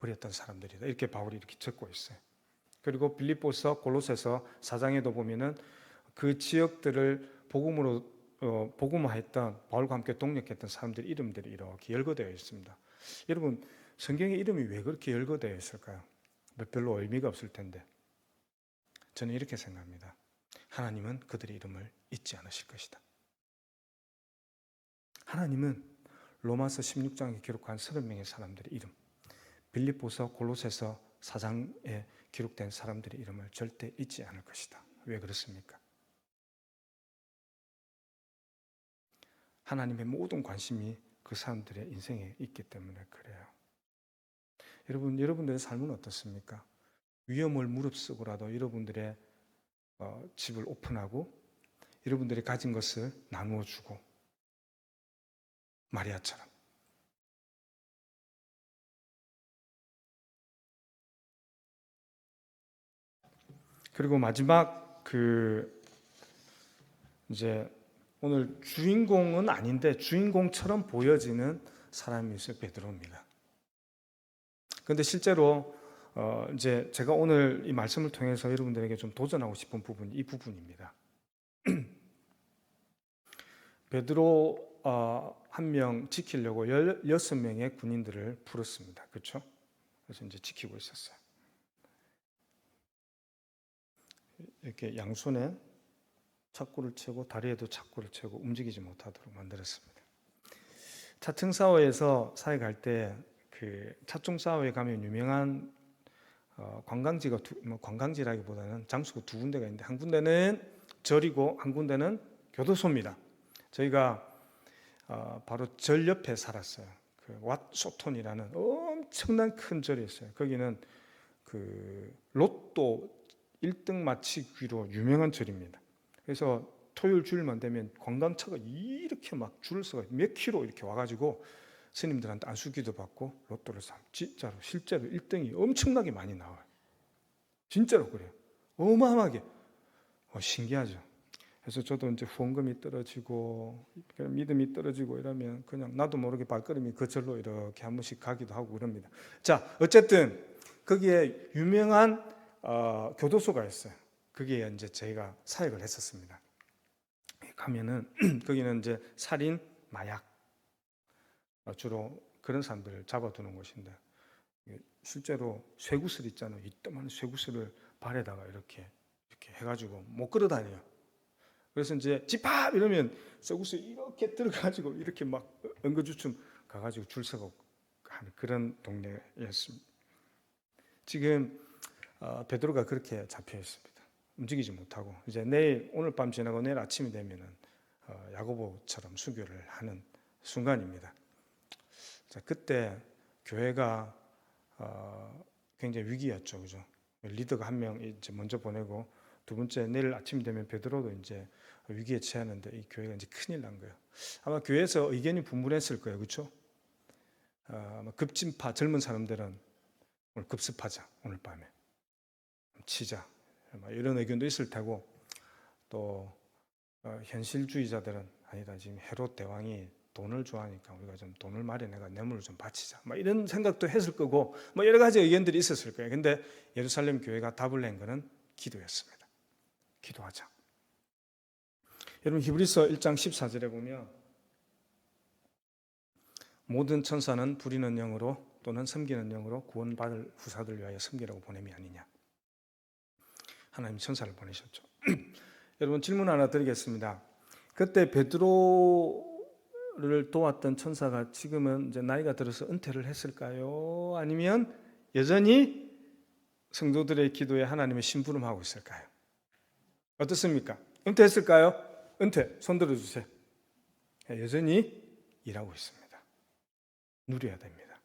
버렸던 사람들이다. 이렇게 바울이 이렇게 적고 있어요. 그리고 빌립보서, 골로새서 4장에도 보면은 그 지역들을 복음화했던 바울과 함께 동력했던 사람들 이름들이 이렇게 열거되어 있습니다. 여러분 성경의 이름이 왜 그렇게 열거되어 있을까요? 별로 의미가 없을 텐데 저는 이렇게 생각합니다. 하나님은 그들의 이름을 잊지 않으실 것이다. 하나님은 로마서 16장에 기록한 30명의 사람들의 이름, 빌립보서, 골로새서 4장에 기록된 사람들의 이름을 절대 잊지 않을 것이다. 왜 그렇습니까? 하나님의 모든 관심이 그 사람들의 인생에 있기 때문에 그래요. 여러분들의 삶은 어떻습니까? 위험을 무릅쓰고라도 여러분들의 집을 오픈하고 여러분들이 가진 것을 나누어 주고, 마리아처럼. 그리고 마지막 이제 오늘 주인공은 아닌데 주인공처럼 보여지는 사람이 있어요. 베드로입니다. 그런데 실제로 이제 제가 오늘 이 말씀을 통해서 여러분들에게 좀 도전하고 싶은 부분이 이 부분입니다. 베드로 한 명 지키려고 16명의 군인들을 풀었습니다. 그렇죠? 그래서 이제 지키고 있었어요. 이렇게 양손에 착고를 채고 다리에도 착고를 채고 움직이지 못하도록 만들었습니다. 차층사회에서 사회 갈 때 그 차충사회에 가면 유명한 관광지가 관광지라기보다는 장소가 두 군데가 있는데 한 군데는 절이고 한 군데는 교도소입니다. 저희가 바로 절 옆에 살았어요. 그 왓소톤이라는 엄청난 큰 절이 있어요. 거기는 그 로또 1등 맞히기로 유명한 절입니다. 그래서 토요일 주일만 되면 관광차가 이렇게 막 줄을 서가 몇 킬로 이렇게 와가지고 스님들한테 안수기도 받고 로또를 사면 진짜로 실제로 1등이 엄청나게 많이 나와요. 진짜로 그래요. 어마어마하게. 신기하죠. 그래서 저도 이제 후원금이 떨어지고 믿음이 떨어지고 이러면 그냥 나도 모르게 발걸음이 그 절로 이렇게 한 번씩 가기도 하고 그럽니다. 자, 어쨌든 거기에 유명한 교도소가 있어요. 거기에 이제 저희가 사역을 했었습니다. 가면은 거기는 이제 살인, 마약 주로 그런 사람들을 잡아두는 곳인데 실제로 쇠구슬 있잖아요. 이따만 쇠구슬을 발에다가 이렇게 해가지고 못 걸어다녀요. 그래서 이제 집합 이러면 쇠구슬 이렇게 들어가지고 이렇게 막 엉거주춤 가가지고 줄 서고 하는 그런 동네였습니다. 지금 베드로가 그렇게 잡혀 있습니다. 움직이지 못하고 이제 오늘 밤 지나고 내일 아침이 되면은 야고보처럼 순교를 하는 순간입니다. 자, 그때 교회가 굉장히 위기였죠, 그죠? 리더가 한 명 이제 먼저 보내고 두 번째 내일 아침 되면 베드로도 이제 위기에 처하는데 이 교회가 이제 큰일 난 거예요. 아마 교회에서 의견이 분분했을 거예요, 그렇죠? 급진파 젊은 사람들은 오늘 급습하자 오늘 밤에 치자. 이런 의견도 있을 테고 또 현실주의자들은 아니다. 지금 헤롯 대왕이 돈을 좋아하니까 우리가 좀 돈을 마련해가 뇌물을 좀 바치자. 이런 생각도 했을 거고 여러 가지 의견들이 있었을 거예요. 근데 예루살렘 교회가 답을 낸 것은 기도였습니다. 기도하자. 여러분 히브리서 1장 14절에 보면 모든 천사는 부리는 영으로 또는 섬기는 영으로 구원받을 후사들 위하여 섬기라고 보냄이 아니냐. 하나님 천사를 보내셨죠. 여러분 질문 하나 드리겠습니다. 그때 베드로를 도왔던 천사가 지금은 이제 나이가 들어서 은퇴를 했을까요? 아니면 여전히 성도들의 기도에 하나님의 심부름하고 있을까요? 어떻습니까? 은퇴했을까요? 은퇴, 손 들어주세요. 여전히 일하고 있습니다. 누려야 됩니다.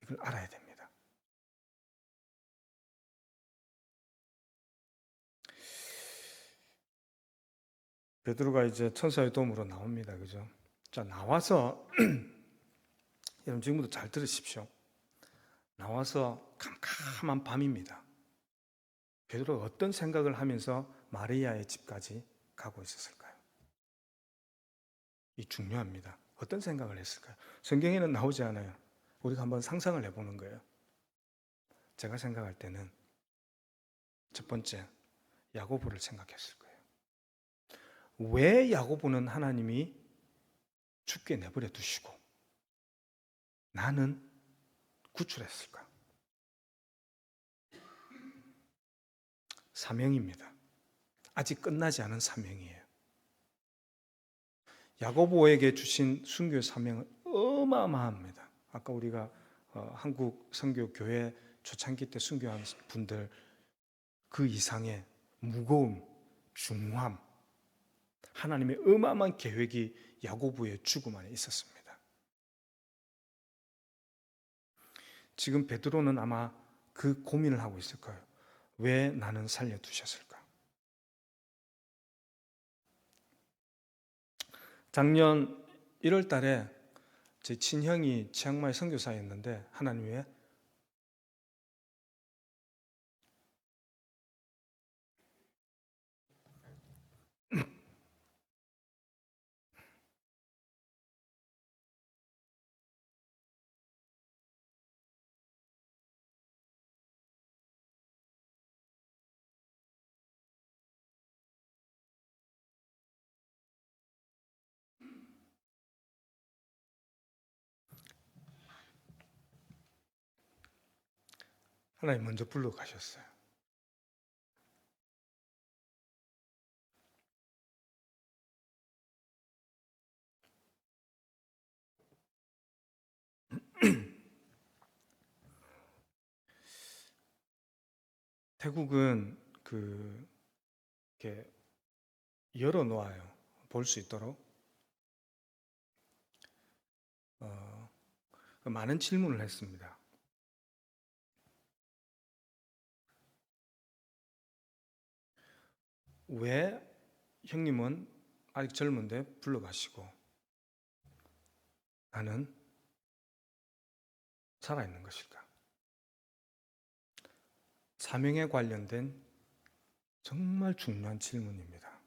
이걸 알아야 됩니다. 베드로가 이제 천사의 도움으로 나옵니다. 그죠? 자, 나와서 여러분 지금부터 잘 들으십시오. 나와서 캄캄한 밤입니다. 베드로가 어떤 생각을 하면서 마리아의 집까지 가고 있었을까요? 이 중요합니다. 어떤 생각을 했을까요? 성경에는 나오지 않아요. 우리가 한번 상상을 해보는 거예요. 제가 생각할 때는 첫 번째 야고보를 생각했을 거예요. 왜 야고보는 하나님이 죽게 내버려 두시고 나는 구출했을까? 사명입니다. 아직 끝나지 않은 사명이에요. 야고보에게 주신 순교의 사명은 어마어마합니다. 아까 우리가 한국 선교교회 초창기 때 순교한 분들 그 이상의 무거움, 중함, 하나님의 어마어마한 계획이 야고보의 죽음 안에 있었습니다. 지금 베드로는 아마 그 고민을 하고 있을 거예요. 왜 나는 살려두셨을까? 작년 1월 달에 제 친형이 치앙마이 선교사였는데 하나님 왜 하나님 먼저 불러가셨어요. 태국은 이렇게 열어놓아요. 볼 수 있도록. 많은 질문을 했습니다. 왜 형님은 아직 젊은데 불러가시고 나는 살아있는 것일까? 사명에 관련된 정말 중요한 질문입니다.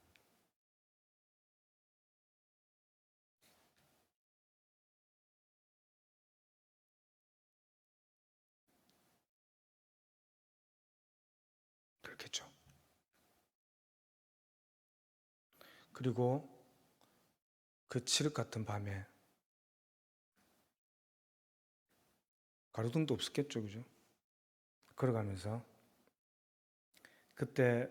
그렇겠죠. 그리고 그 칠흑 같은 밤에 가로등도 없었겠죠, 그죠? 걸어가면서 그때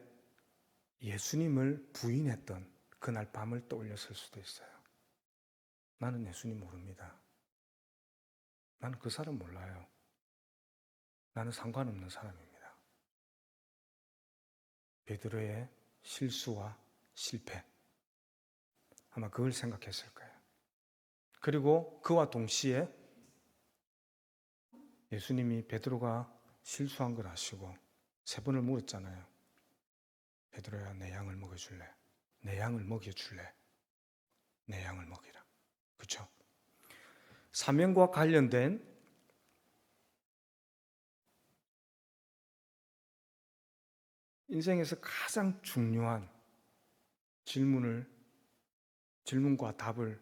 예수님을 부인했던 그날 밤을 떠올렸을 수도 있어요. 나는 예수님 모릅니다. 나는 그 사람 몰라요. 나는 상관없는 사람입니다. 베드로의 실수와 실패, 아마 그걸 생각했을 거예요. 그리고 그와 동시에 예수님이 베드로가 실수한 걸 아시고 3번을 물었잖아요. 베드로야, 내 양을 먹여줄래? 내 양을 먹여줄래? 내 양을 먹이라. 그렇죠? 사명과 관련된 인생에서 가장 중요한 질문과 답을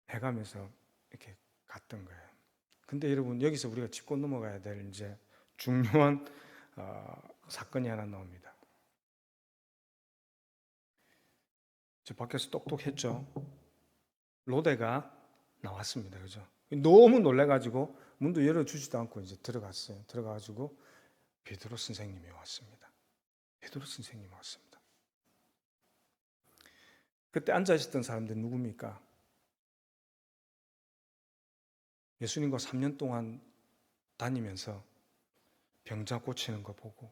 해가면서 이렇게 갔던 거예요. 근데 여러분, 여기서 우리가 짚고 넘어가야 될 이제 중요한 사건이 하나 나옵니다. 저 밖에서 똑똑했죠. 로데가 나왔습니다. 그죠? 너무 놀래가지고 문도 열어주지도 않고 이제 들어갔어요. 들어가가지고 베드로 선생님이 왔습니다. 베드로 선생님이 왔습니다. 그때 앉아있었던 사람들 누굽니까? 예수님과 3년 동안 다니면서 병자 고치는 거 보고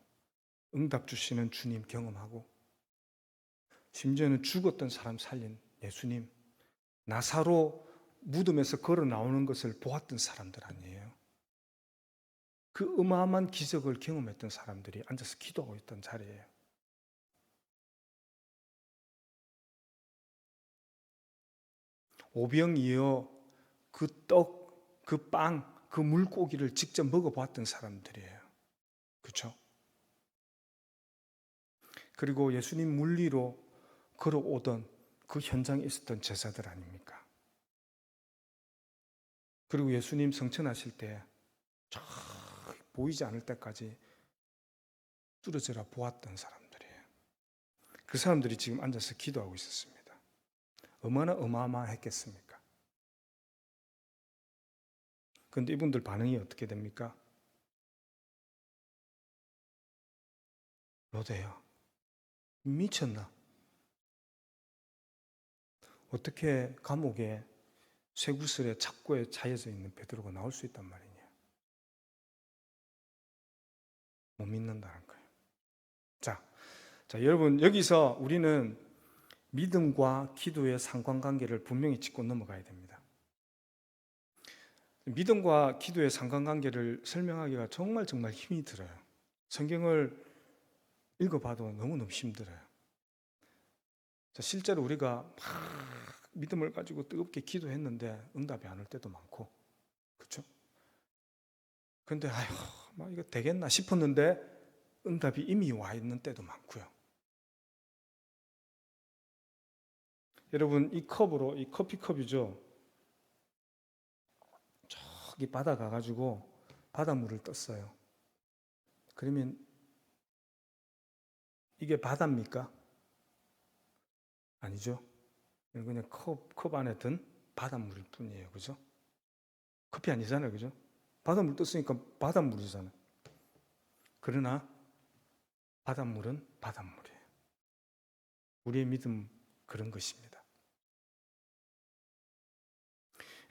응답 주시는 주님 경험하고 심지어는 죽었던 사람 살린 예수님, 나사로 무덤에서 걸어 나오는 것을 보았던 사람들 아니에요. 그 어마어마한 기적을 경험했던 사람들이 앉아서 기도하고 있던 자리예요. 오병이어 그 떡, 그 빵, 그 물고기를 직접 먹어보았던 사람들이에요. 그렇죠? 그리고 예수님 물리로 걸어오던 그 현장에 있었던 제자들 아닙니까? 그리고 예수님 성천하실 때 저 보이지 않을 때까지 뚫어져라 보았던 사람들이에요. 그 사람들이 지금 앉아서 기도하고 있었습니다. 얼마나 어마어마했겠습니까? 그런데 이분들 반응이 어떻게 됩니까? 로데야, 미쳤나? 어떻게 감옥에 쇠구슬에 착고에 차여져 있는 베드로가 나올 수 있단 말이냐? 못 믿는다는 거예요. 자, 여러분, 여기서 우리는 믿음과 기도의 상관관계를 분명히 짚고 넘어가야 됩니다. 믿음과 기도의 상관관계를 설명하기가 정말 힘이 들어요. 성경을 읽어봐도 너무너무 힘들어요. 실제로 우리가 막 믿음을 가지고 뜨겁게 기도했는데 응답이 안 올 때도 많고, 그렇죠? 근데 막 이거 되겠나 싶었는데 응답이 이미 와 있는 때도 많고요. 여러분, 이 컵으로, 이 커피컵이죠, 저기 바다 가가지고 바닷물을 떴어요. 그러면 이게 바다입니까? 아니죠. 그냥 컵 안에 든 바닷물일 뿐이에요. 그죠? 커피 아니잖아요. 그죠? 바닷물 떴으니까 바닷물이잖아요. 그러나 바닷물은 바닷물이에요. 우리의 믿음 그런 것입니다.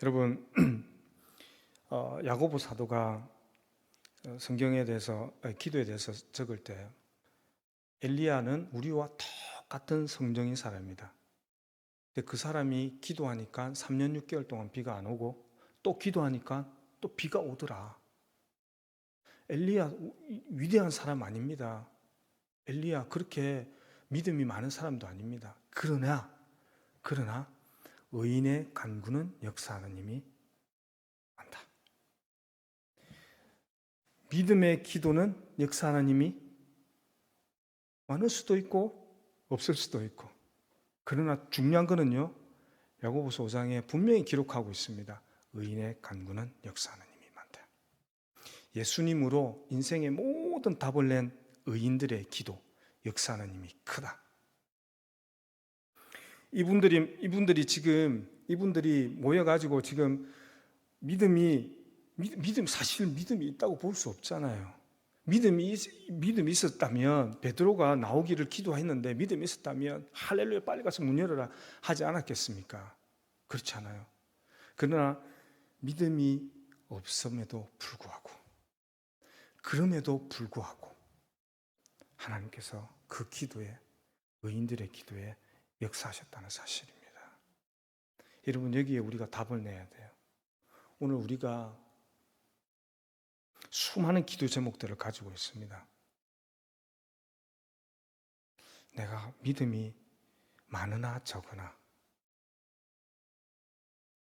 여러분, 야고보 사도가 성경에 대해서, 기도에 대해서 적을 때 엘리야는 우리와 똑같은 성정인 사람입니다. 근데 그 사람이 기도하니까 3년 6개월 동안 비가 안 오고 또 기도하니까 또 비가 오더라. 엘리야 위대한 사람 아닙니다. 엘리야 그렇게 믿음이 많은 사람도 아닙니다. 그러나 의인의 간구는 역사하는 힘이 많다. 믿음의 기도는 역사하는 힘이 많을 수도 있고 없을 수도 있고, 그러나 중요한 거는요, 야고보서 5장에 분명히 기록하고 있습니다. 의인의 간구는 역사하는 힘이 많다. 예수님으로 인생의 모든 답을 낸 의인들의 기도, 역사하는 힘이 크다. 이분들이 모여가지고 지금 사실 믿음이 있다고 볼 수 없잖아요. 믿음이 있었다면 베드로가 나오기를 기도했는데 믿음이 있었다면 할렐루야 빨리 가서 문 열어라 하지 않았겠습니까? 그렇지 않아요. 그러나 믿음이 없음에도 불구하고, 그럼에도 불구하고 하나님께서 그 기도에, 의인들의 기도에 역사하셨다는 사실입니다. 여러분, 여기에 우리가 답을 내야 돼요. 오늘 우리가 수많은 기도 제목들을 가지고 있습니다. 내가 믿음이 많으나 적으나,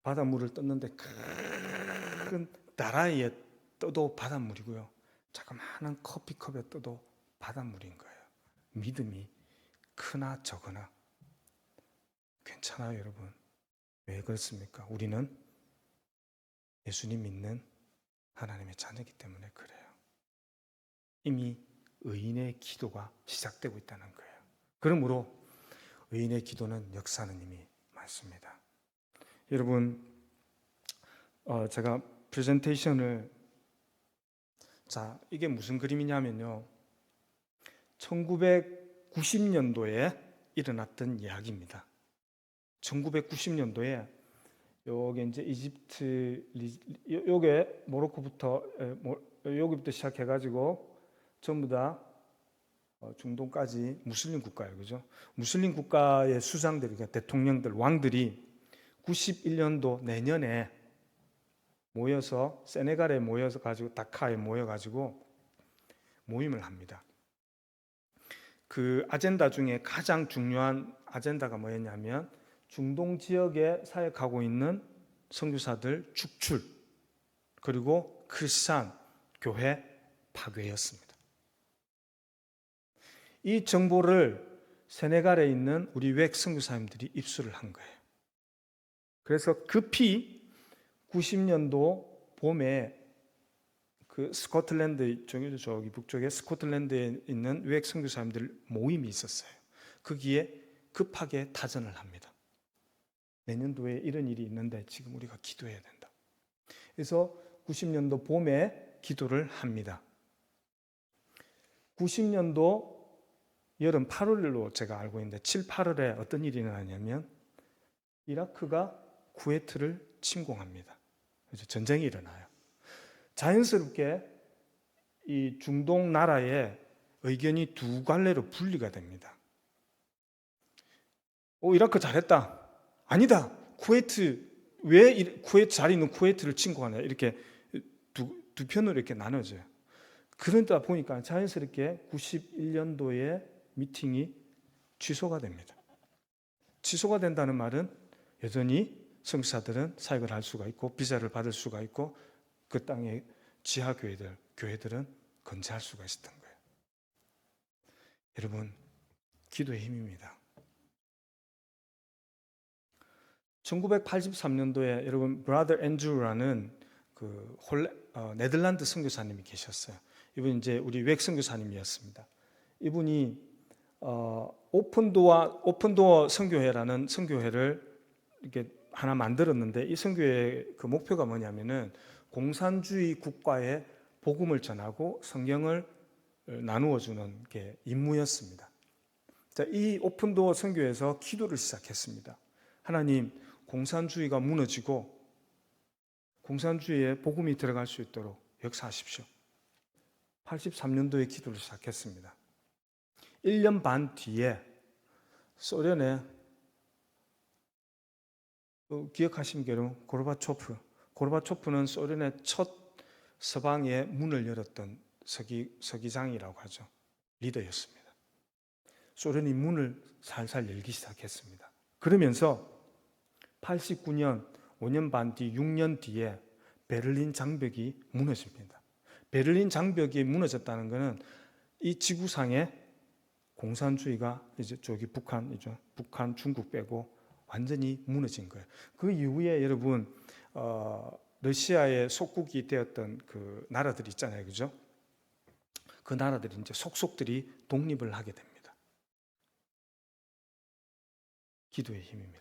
바닷물을 떴는데 큰 다라이에 떠도 바닷물이고요, 자그마한 커피컵에 떠도 바닷물인 거예요. 믿음이 크나 적으나 괜찮아요, 여러분. 왜 그렇습니까? 우리는 예수님 믿는 하나님의 자녀이기 때문에 그래요. 이미 의인의 기도가 시작되고 있다는 거예요. 그러므로 의인의 기도는 역사는 이미 많습니다. 여러분, 제가 프레젠테이션을 이게 무슨 그림이냐면요, 1990년도에 일어났던 이야기입니다. 1990년도에 여기 이제 이집트, 요게 모로코부터 여기부터 시작해가지고 전부 다 중동까지 무슬림 국가예요, 그죠? 무슬림 국가의 수장들, 그러니까 대통령들, 왕들이 91년도 내년에 모여서 세네갈에 모여서 가지고 다카에 모여가지고 모임을 합니다. 그 아젠다 중에 가장 중요한 아젠다가 뭐였냐면 중동 지역에 사역하고 있는 선교사들 축출, 그리고 크리스찬 교회 파괴였습니다. 이 정보를 세네갈에 있는 우리 외국 선교사님들이 입수를 한 거예요. 그래서 급히 90년도 봄에 그 스코틀랜드 저기 북쪽에 스코틀랜드에 있는 외국 선교사님들 모임이 있었어요. 거기에 급하게 타전을 합니다. 내년도에 이런 일이 있는데 지금 우리가 기도해야 된다. 그래서 90년도 봄에 기도를 합니다. 90년도 여름 8월로 제가 알고 있는데 7, 8월에 어떤 일이 일어나냐면 이라크가 쿠웨이트를 침공합니다. 그래서 전쟁이 일어나요. 자연스럽게 이 중동 나라의 의견이 두 갈래로 분리가 됩니다. 이라크 잘했다. 아니다. 쿠웨이트, 왜 쿠웨이트 잘 있는 쿠웨이트를 침공하냐. 이렇게 두 편으로 이렇게 나눠져요. 그러다 보니까 자연스럽게 91년도에 미팅이 취소가 됩니다. 취소가 된다는 말은 여전히 선교사들은 사역을 할 수가 있고 비자를 받을 수가 있고 그 땅의 지하 교회들은 건재할 수가 있었던 거예요. 여러분, 기도의 힘입니다. 1983년도에 여러분 브라더 앤드루라는 네덜란드 선교사님이 계셨어요. 이분이 이제 우리 외국 선교사님이었습니다. 이분이 오픈도어 선교회라는 선교회를 이렇게 하나 만들었는데 이 선교회의 그 목표가 뭐냐면은 공산주의 국가에 복음을 전하고 성경을 나누어 주는 게 임무였습니다. 자, 이 오픈도어 선교회에서 기도를 시작했습니다. 하나님, 공산주의가 무너지고 공산주의에 복음이 들어갈 수 있도록 역사하십시오. 83년도에 기도를 시작했습니다. 1년 반 뒤에 소련의 기억하시면 여러분 고르바초프는 소련의 첫 서방의 문을 열었던 서기장이라고 하죠. 리더였습니다. 소련이 문을 살살 열기 시작했습니다. 그러면서 89년 5년 반 뒤 6년 뒤에 베를린 장벽이 무너집니다. 베를린 장벽이 무너졌다는 것은 이 지구상에 공산주의가 이제 저기 북한이죠. 북한, 중국 빼고 완전히 무너진 거예요. 그 이후에 여러분 러시아의 속국이 되었던 그 나라들이 있잖아요, 그죠? 그 나라들이 이제 속속들이 독립을 하게 됩니다. 기도의 힘입니다.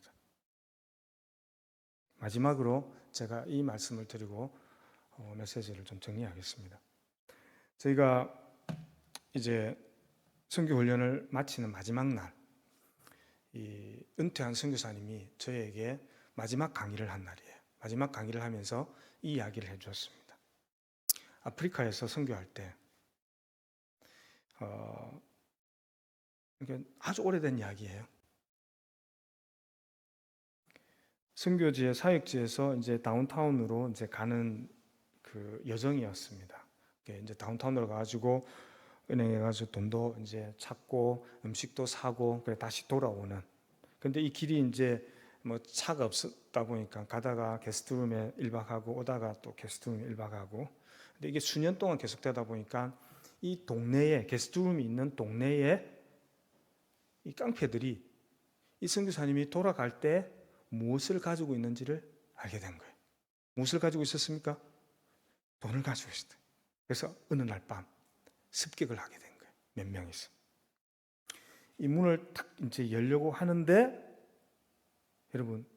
마지막으로 제가 이 말씀을 드리고 메시지를 좀 정리하겠습니다. 저희가 이제 선교 훈련을 마치는 마지막 날, 이 은퇴한 선교사님이 저에게 마지막 강의를 한 날이에요. 마지막 강의를 하면서 이 이야기를 해주었습니다. 아프리카에서 선교할 때, 이게 아주 오래된 이야기예요. 선교지의 사역지에서 이제 다운타운으로 이제 가는 그 여정이었습니다. 이제 다운타운으로 가가지고 은행에 가서 돈도 이제 찾고 음식도 사고 그래 다시 돌아오는. 근데 이 길이 이제 뭐 차가 없었다 보니까 가다가 게스트룸에 1박하고 오다가 또 게스트룸에 1박하고. 근데 이게 수년 동안 계속되다 보니까 이 동네에 게스트룸이 있는 동네에 이 깡패들이 이 선교사님이 돌아갈 때 무엇을 가지고 있는지를 알게 된 거예요. 무엇을 가지고 있었습니까? 돈을 가지고 있었어요. 그래서 어느 날 밤 습격을 하게 된 거예요. 몇 명이서. 이 문을 탁 이제 열려고 하는데 여러분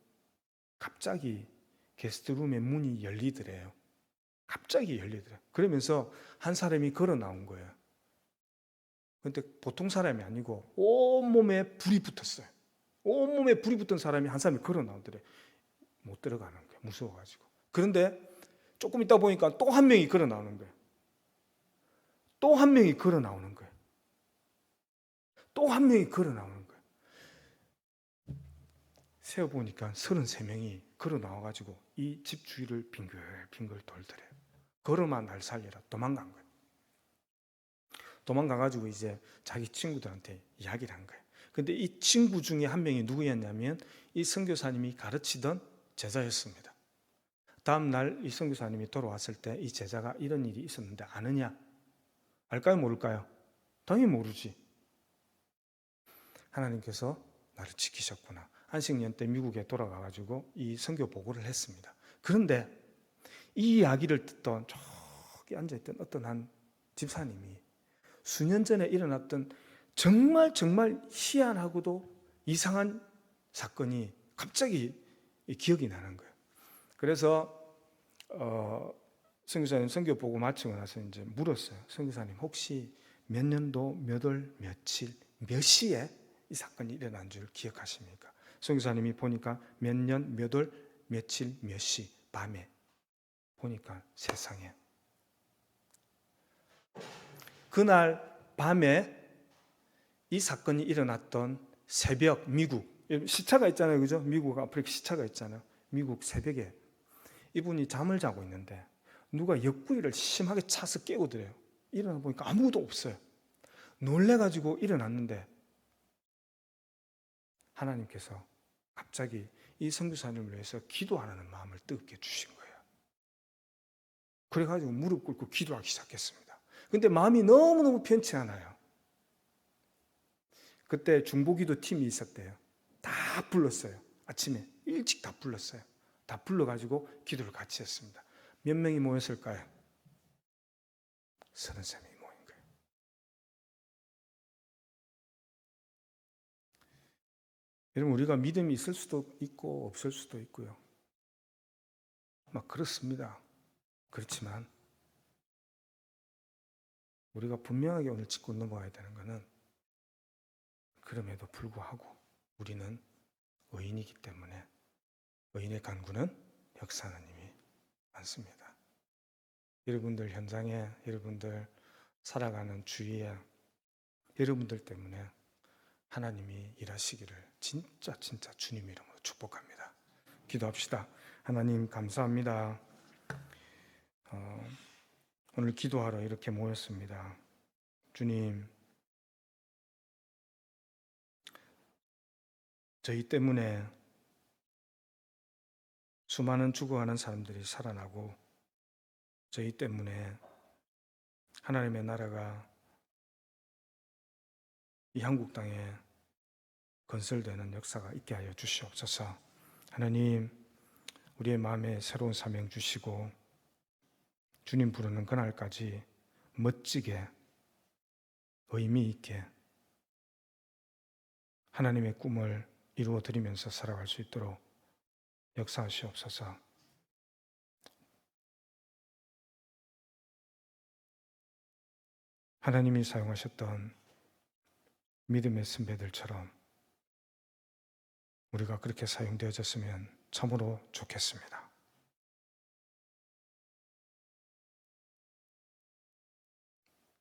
갑자기 게스트룸의 문이 열리더래요. 갑자기 열리더래요. 그러면서 한 사람이 걸어 나온 거예요. 그런데 보통 사람이 아니고 온몸에 불이 붙었어요. 온몸에 불이 붙은 사람이 한 사람이 걸어 나오더래요. 못 들어가는 거예요. 무서워가지고. 그런데 조금 있다 보니까 또 한 명이 걸어 나오는 거예요. 또 한 명이 걸어 나오는 거예요. 또 한 명이 걸어 나오는 거예요. 세어보니까 33명이 걸어 나와가지고 이 집 주위를 빙글빙글 돌더래요. 걸어만 날 살려라. 도망간 거예요. 도망가가지고 이제 자기 친구들한테 이야기를 한 거예요. 근데 이 친구 중에 한 명이 누구였냐면 이 선교사님이 가르치던 제자였습니다. 다음 날 이 선교사님이 돌아왔을 때 이 제자가 이런 일이 있었는데 아느냐? 알까요? 모를까요? 당연히 모르지. 하나님께서 나를 지키셨구나. 안식년 때 미국에 돌아가가지고 이 선교 보고를 했습니다. 그런데 이 이야기를 듣던 저기 앉아있던 어떤 한 집사님이 수년 전에 일어났던 정말 희한하고도 이상한 사건이 갑자기 기억이 나는 거예요. 그래서 선교사님 선교 보고 마치고 나서 이제 물었어요. 선교사님 혹시 몇 년도 몇 월 며칠 몇 시에 이 사건이 일어난 줄 기억하십니까? 선교사님이 보니까 몇 년 몇 월 며칠 몇 시 밤에 보니까 세상에 그날 밤에 이 사건이 일어났던 새벽 미국 시차가 있잖아요, 그죠? 미국 아프리카 시차가 있잖아요. 미국 새벽에 이분이 잠을 자고 있는데 누가 옆구리를 심하게 차서 깨우더래요. 일어나 보니까 아무도 없어요. 놀래가지고 일어났는데 하나님께서 갑자기 이 선교사님을 위해서 기도하는 마음을 뜨겁게 주신 거예요. 그래가지고 무릎 꿇고 기도하기 시작했습니다. 근데 마음이 너무너무 편치 않아요. 그때 중보기도 팀이 있었대요. 다 불렀어요. 아침에 일찍 다 불렀어요. 다 불러가지고 기도를 같이 했습니다. 몇 명이 모였을까요? 33명이 모인 거예요. 여러분 우리가 믿음이 있을 수도 있고 없을 수도 있고요. 막 그렇습니다. 그렇지만 우리가 분명하게 오늘 짚고 넘어가야 되는 것은 그럼에도 불구하고 우리는 의인이기 때문에 의인의 간구는 역사하는 힘이 많습니다. 여러분들 현장에 여러분들 살아가는 주위에 여러분들 때문에 하나님이 일하시기를 진짜 주님 이름으로 축복합니다. 기도합시다. 하나님 감사합니다. 오늘 기도하러 이렇게 모였습니다. 주님, 저희 때문에 수많은 죽어가는 사람들이 살아나고 저희 때문에 하나님의 나라가 이 한국 땅에 건설되는 역사가 있게 하여 주시옵소서. 하나님, 우리의 마음에 새로운 사명 주시고 주님 부르는 그날까지 멋지게 의미 있게 하나님의 꿈을 이루어 드리면서 살아갈 수 있도록 역사하시옵소서. 하나님이 사용하셨던 믿음의 선배들처럼 우리가 그렇게 사용되어졌으면 참으로 좋겠습니다.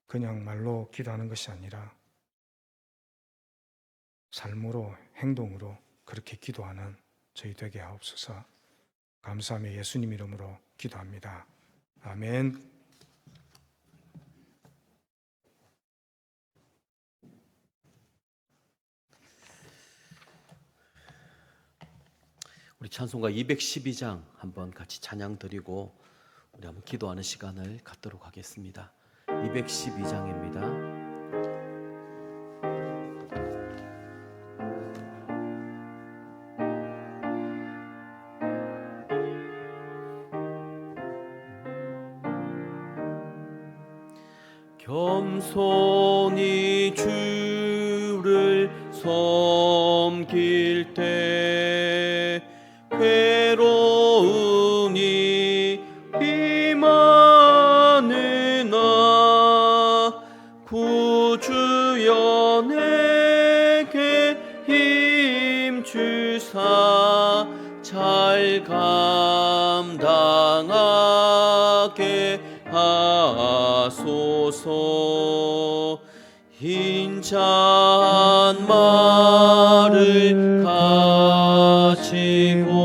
그냥 말로 기도하는 것이 아니라 삶으로 행동으로 그렇게 기도하는 저희 되게 하옵소서. 감사하며 예수님 이름으로 기도합니다. 아멘. 우리 찬송가 212장 한번 같이 찬양 드리고 우리 한번 기도하는 시간을 갖도록 하겠습니다. 212장입니다. 겸손히 주를 섬길 때 괴로움이 임하느나 구주여 내게 힘주사 잘 감당하게 하소서. 흰잔 말을 가지고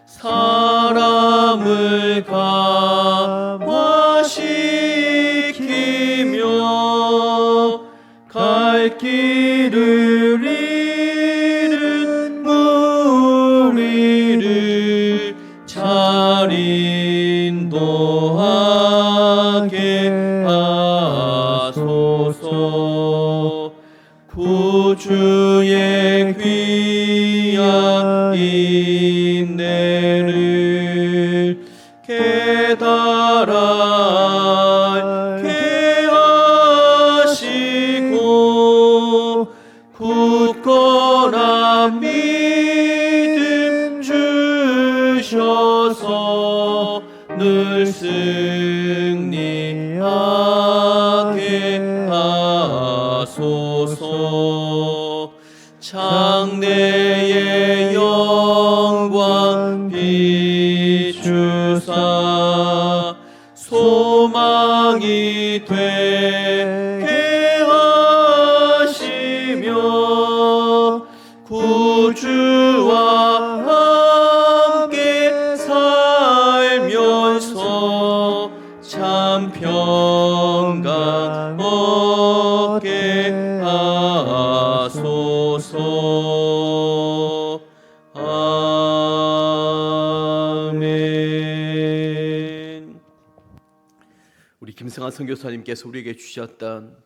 사람을 감화시키며 갈 길을 잃은 무리를 잘 인도하게 하소서. 구주의 귀한 인내를 깨달아 알게 하시고 굳건한 믿음 주셔서 늘 승리하게 하소서. 장래의 영광 비추사 소망이 되게 하시며 구주와 함께 살면서 참 평강 얻게 하소서. 아멘. 우리 김성환 선교사님께서 우리에게 주셨던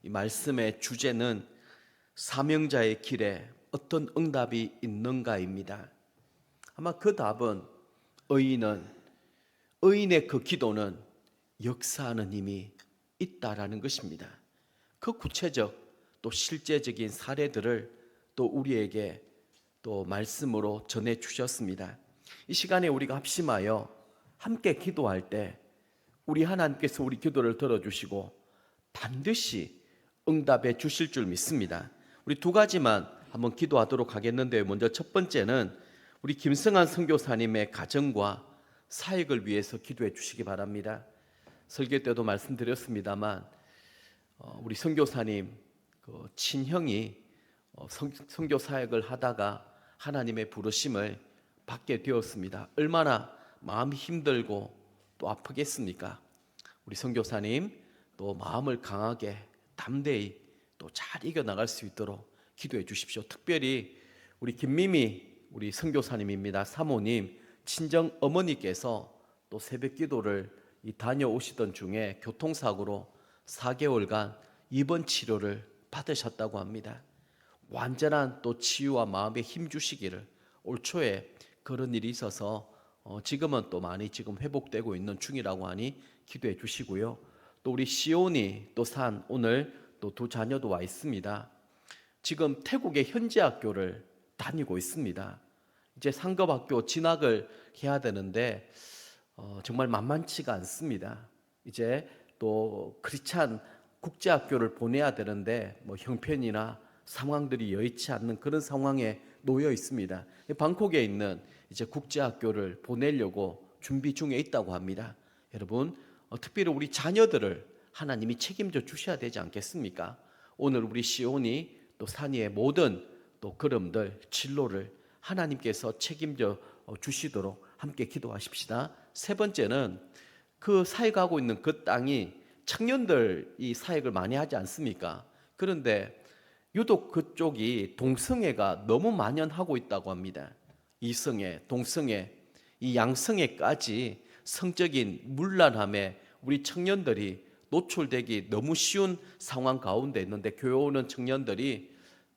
이 말씀의 주제는 사명자의 길에 어떤 응답이 있는가입니다. 아마 그 답은 의인의 그 기도는 역사하는 힘이 있다라는 것입니다. 그 구체적 또 실제적인 사례들을 또 우리에게 또 말씀으로 전해 주셨습니다. 이 시간에 우리가 합심하여 함께 기도할 때 우리 하나님께서 우리 기도를 들어주시고 반드시 응답해 주실 줄 믿습니다. 우리 두 가지만 한번 기도하도록 하겠는데요. 먼저 첫 번째는 우리 김성환 선교사님의 가정과 사역을 위해서 기도해 주시기 바랍니다. 설교 때도 말씀드렸습니다만 우리 선교사님 그 친형이 선교 사역을 하다가 하나님의 부르심을 받게 되었습니다. 얼마나 마음이 힘들고 또 아프겠습니까? 우리 선교사님 또 마음을 강하게 담대히 또 잘 이겨나갈 수 있도록 기도해 주십시오. 특별히 우리 김미미 우리 선교사님입니다. 사모님 친정 어머니께서 또 새벽 기도를 다녀오시던 중에 교통사고로 4개월간 입원 치료를 받으셨다고 합니다. 완전한 또 치유와 마음에 힘 주시기를. 올 초에 그런 일이 있어서 지금은 또 많이 지금 회복되고 있는 중이라고 하니 기도해 주시고요. 또 우리 시온이 또 산 오늘 또 두 자녀도 와 있습니다. 지금 태국의 현지 학교를 다니고 있습니다. 이제 상급학교 진학을 해야 되는데 정말 만만치가 않습니다. 이제 또 크리스찬 국제학교를 보내야 되는데 뭐 형편이나 상황들이 여의치 않는 그런 상황에 놓여 있습니다. 방콕에 있는 이제 국제학교를 보내려고 준비 중에 있다고 합니다. 여러분 특별히 우리 자녀들을 하나님이 책임져 주셔야 되지 않겠습니까? 오늘 우리 시온이 또 산이의 모든 또 걸음들 진로를 하나님께서 책임져 주시도록 함께 기도하십시다. 세 번째는 그 사역하고 있는 그 땅이 청년들이 사역을 많이 하지 않습니까? 그런데 유독 그쪽이 동성애가 너무 만연하고 있다고 합니다. 이성애, 동성애, 이 양성애까지 성적인 문란함에 우리 청년들이 노출되기 너무 쉬운 상황 가운데 있는데 교회 오는 청년들이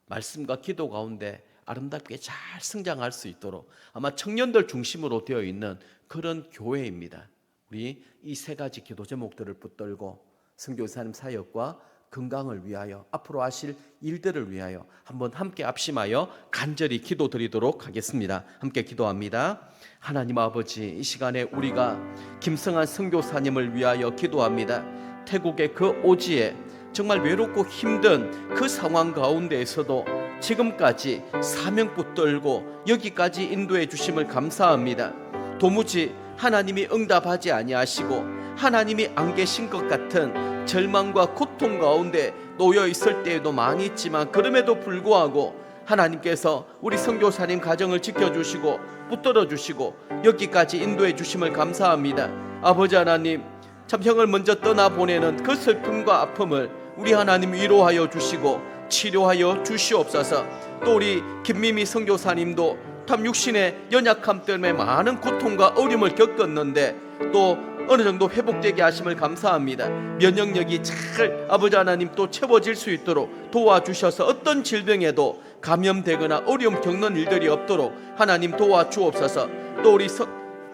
말씀과 기도 가운데 아름답게 잘 성장할 수 있도록 아마 청년들 중심으로 되어 있는 그런 교회입니다. 우리 이 세 가지 기도 제목들을 붙들고 선교사님 사역과 건강을 위하여 앞으로 하실 일들을 위하여 한번 함께 합심하여 간절히 기도드리도록 하겠습니다. 함께 기도합니다. 하나님 아버지, 이 시간에 우리가 김성한 선교사님을 위하여 기도합니다. 태국의 그 오지에 정말 외롭고 힘든 그 상황 가운데에서도 지금까지 사명 붙들고 여기까지 인도해 주심을 감사합니다. 도무지 하나님이 응답하지 아니하시고 하나님이 안 계신 것 같은 절망과 고통 가운데 놓여 있을 때에도 많이 있지만, 그럼에도 불구하고 하나님께서 우리 선교사님 가정을 지켜주시고 붙들어 주시고 여기까지 인도해 주심을 감사합니다. 아버지 하나님, 참 형을 먼저 떠나보내는 그 슬픔과 아픔을 우리 하나님 위로하여 주시고 치료하여 주시옵소서. 또 우리 김미미 선교사님도 참 육신의 연약함 때문에 많은 고통과 어려움을 겪었는데 또 어느 정도 회복되게 하심을 감사합니다. 면역력이 잘 아버지 하나님 또 채워질 수 있도록 도와주셔서 어떤 질병에도 감염되거나 어려움 겪는 일들이 없도록 하나님 도와주옵소서. 또 우리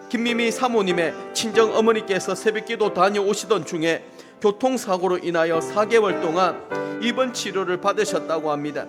김미미 사모님의 친정 어머니께서 새벽기도 다녀오시던 중에 교통사고로 인하여 4개월 동안 입원 치료를 받으셨다고 합니다.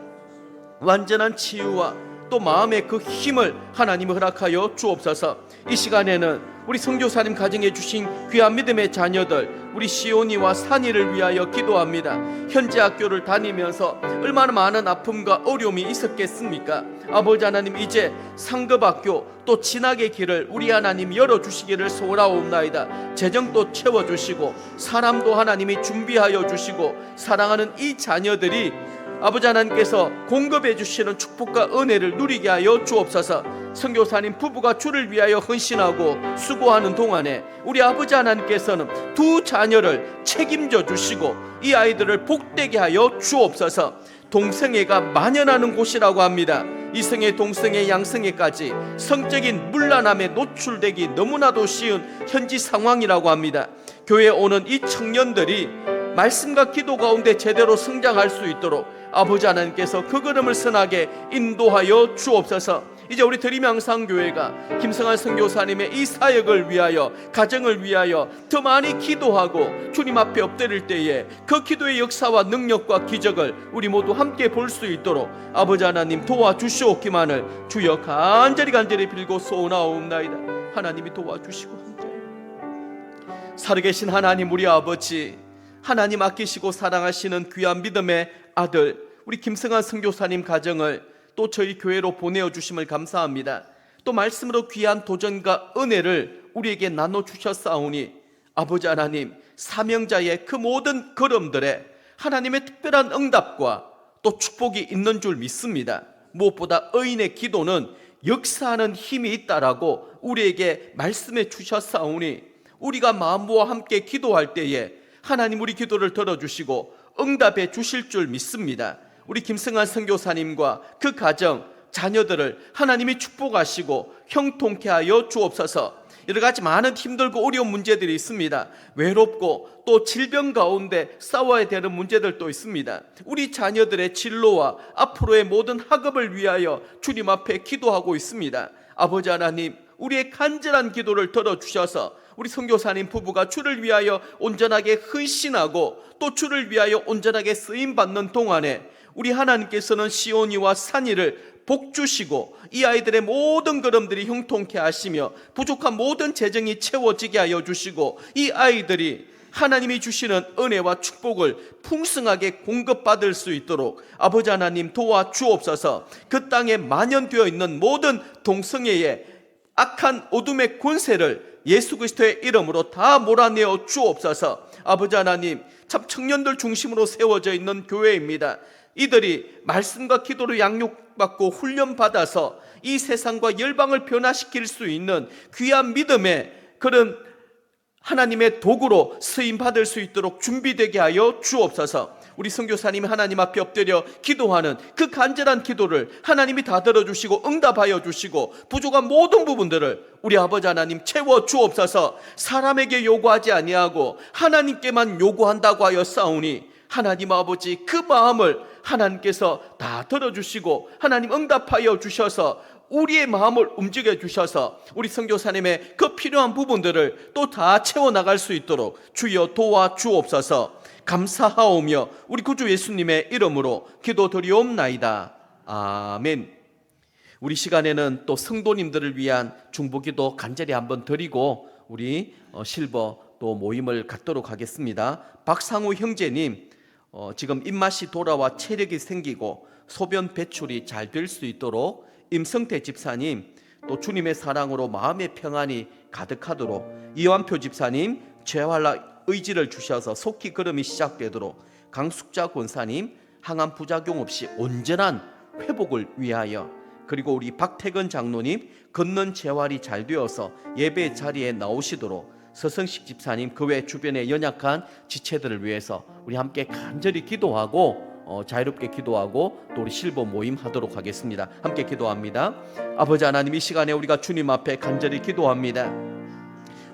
완전한 치유와 또 마음의 그 힘을 하나님 허락하여 주옵소서. 이 시간에는 우리 선교사님 가정에 주신 귀한 믿음의 자녀들, 우리 시온이와 산이를 위하여 기도합니다. 현재 학교를 다니면서 얼마나 많은 아픔과 어려움이 있었겠습니까? 아버지 하나님, 이제 상급학교 또 진학의 길을 우리 하나님 열어주시기를 소원하옵나이다. 재정도 채워주시고 사람도 하나님이 준비하여 주시고 사랑하는 이 자녀들이 아버지 하나님께서 공급해 주시는 축복과 은혜를 누리게 하여 주옵소서. 선교사님 부부가 주를 위하여 헌신하고 수고하는 동안에 우리 아버지 하나님께서는 두 자녀를 책임져 주시고 이 아이들을 복되게 하여 주옵소서. 동성애가 만연하는 곳이라고 합니다. 이성애, 동성애, 양성애까지 성적인 문란함에 노출되기 너무나도 쉬운 현지 상황이라고 합니다. 교회에 오는 이 청년들이 말씀과 기도 가운데 제대로 성장할 수 있도록 아버지 하나님께서 그 걸음을 선하게 인도하여 주옵소서. 이제 우리 드림양상교회가 김성한 선교사님의 이 사역을 위하여, 가정을 위하여 더 많이 기도하고 주님 앞에 엎드릴 때에 그 기도의 역사와 능력과 기적을 우리 모두 함께 볼 수 있도록 아버지 하나님 도와주시옵기만을 주여 간절히 빌고 소원하옵나이다. 하나님이 도와주시고 함께 살아계신 하나님, 우리 아버지 하나님 아끼시고 사랑하시는 귀한 믿음의 아들 우리 김성한 선교사님 가정을 또 저희 교회로 보내어 주심을 감사합니다. 또 말씀으로 귀한 도전과 은혜를 우리에게 나눠주셨사오니 아버지 하나님, 사명자의 그 모든 걸음들에 하나님의 특별한 응답과 또 축복이 있는 줄 믿습니다. 무엇보다 의인의 기도는 역사하는 힘이 있다라고 우리에게 말씀해 주셨사오니 우리가 마음과 함께 기도할 때에 하나님 우리 기도를 들어주시고 응답해 주실 줄 믿습니다. 우리 김성한 선교사님과 그 가정, 자녀들을 하나님이 축복하시고 형통케 하여 주옵소서. 여러 가지 많은 힘들고 어려운 문제들이 있습니다. 외롭고 또 질병 가운데 싸워야 되는 문제들도 있습니다. 우리 자녀들의 진로와 앞으로의 모든 학업을 위하여 주님 앞에 기도하고 있습니다. 아버지 하나님, 우리의 간절한 기도를 들어주셔서 우리 선교사님 부부가 주를 위하여 온전하게 헌신하고 또 주를 위하여 온전하게 쓰임받는 동안에 우리 하나님께서는 시온이와 산이를 복주시고 이 아이들의 모든 걸음들이 형통케 하시며 부족한 모든 재정이 채워지게 하여 주시고 이 아이들이 하나님이 주시는 은혜와 축복을 풍성하게 공급받을 수 있도록 아버지 하나님 도와주옵소서. 그 땅에 만연되어 있는 모든 동성애의 악한 어둠의 권세를 예수 그리스도의 이름으로 다 몰아내어 주옵소서. 아버지 하나님, 참 청년들 중심으로 세워져 있는 교회입니다. 이들이 말씀과 기도로 양육받고 훈련받아서 이 세상과 열방을 변화시킬 수 있는 귀한 믿음의 그런 하나님의 도구로 쓰임받을 수 있도록 준비되게 하여 주옵소서. 우리 선교사님이 하나님 앞에 엎드려 기도하는 그 간절한 기도를 하나님이 다 들어주시고 응답하여 주시고 부족한 모든 부분들을 우리 아버지 하나님 채워 주옵소서. 사람에게 요구하지 아니하고 하나님께만 요구한다고 하여 싸우니 하나님 아버지 그 마음을 하나님께서 다 들어주시고 하나님 응답하여 주셔서 우리의 마음을 움직여 주셔서 우리 선교사님의 그 필요한 부분들을 또 다 채워나갈 수 있도록 주여 도와주옵소서. 감사하오며 우리 구주 예수님의 이름으로 기도드리옵나이다. 아멘. 우리 시간에는 또 성도님들을 위한 중보기도 간절히 한번 드리고 우리 실버 또 모임을 갖도록 하겠습니다. 박상우 형제님, 지금 입맛이 돌아와 체력이 생기고 소변 배출이 잘 될 수 있도록, 임성태 집사님, 또 주님의 사랑으로 마음의 평안이 가득하도록, 이완표 집사님 죄활락 의지를 주셔서 속히 걸음이 시작되도록, 강숙자 권사님 항암 부작용 없이 온전한 회복을 위하여, 그리고 우리 박태근 장로님 걷는 재활이 잘 되어서 예배 자리에 나오시도록, 서성식 집사님 그 외 주변의 연약한 지체들을 위해서 우리 함께 간절히 기도하고 자유롭게 기도하고 또 우리 실버 모임 하도록 하겠습니다. 함께 기도합니다. 아버지 하나님, 이 시간에 우리가 주님 앞에 간절히 기도합니다.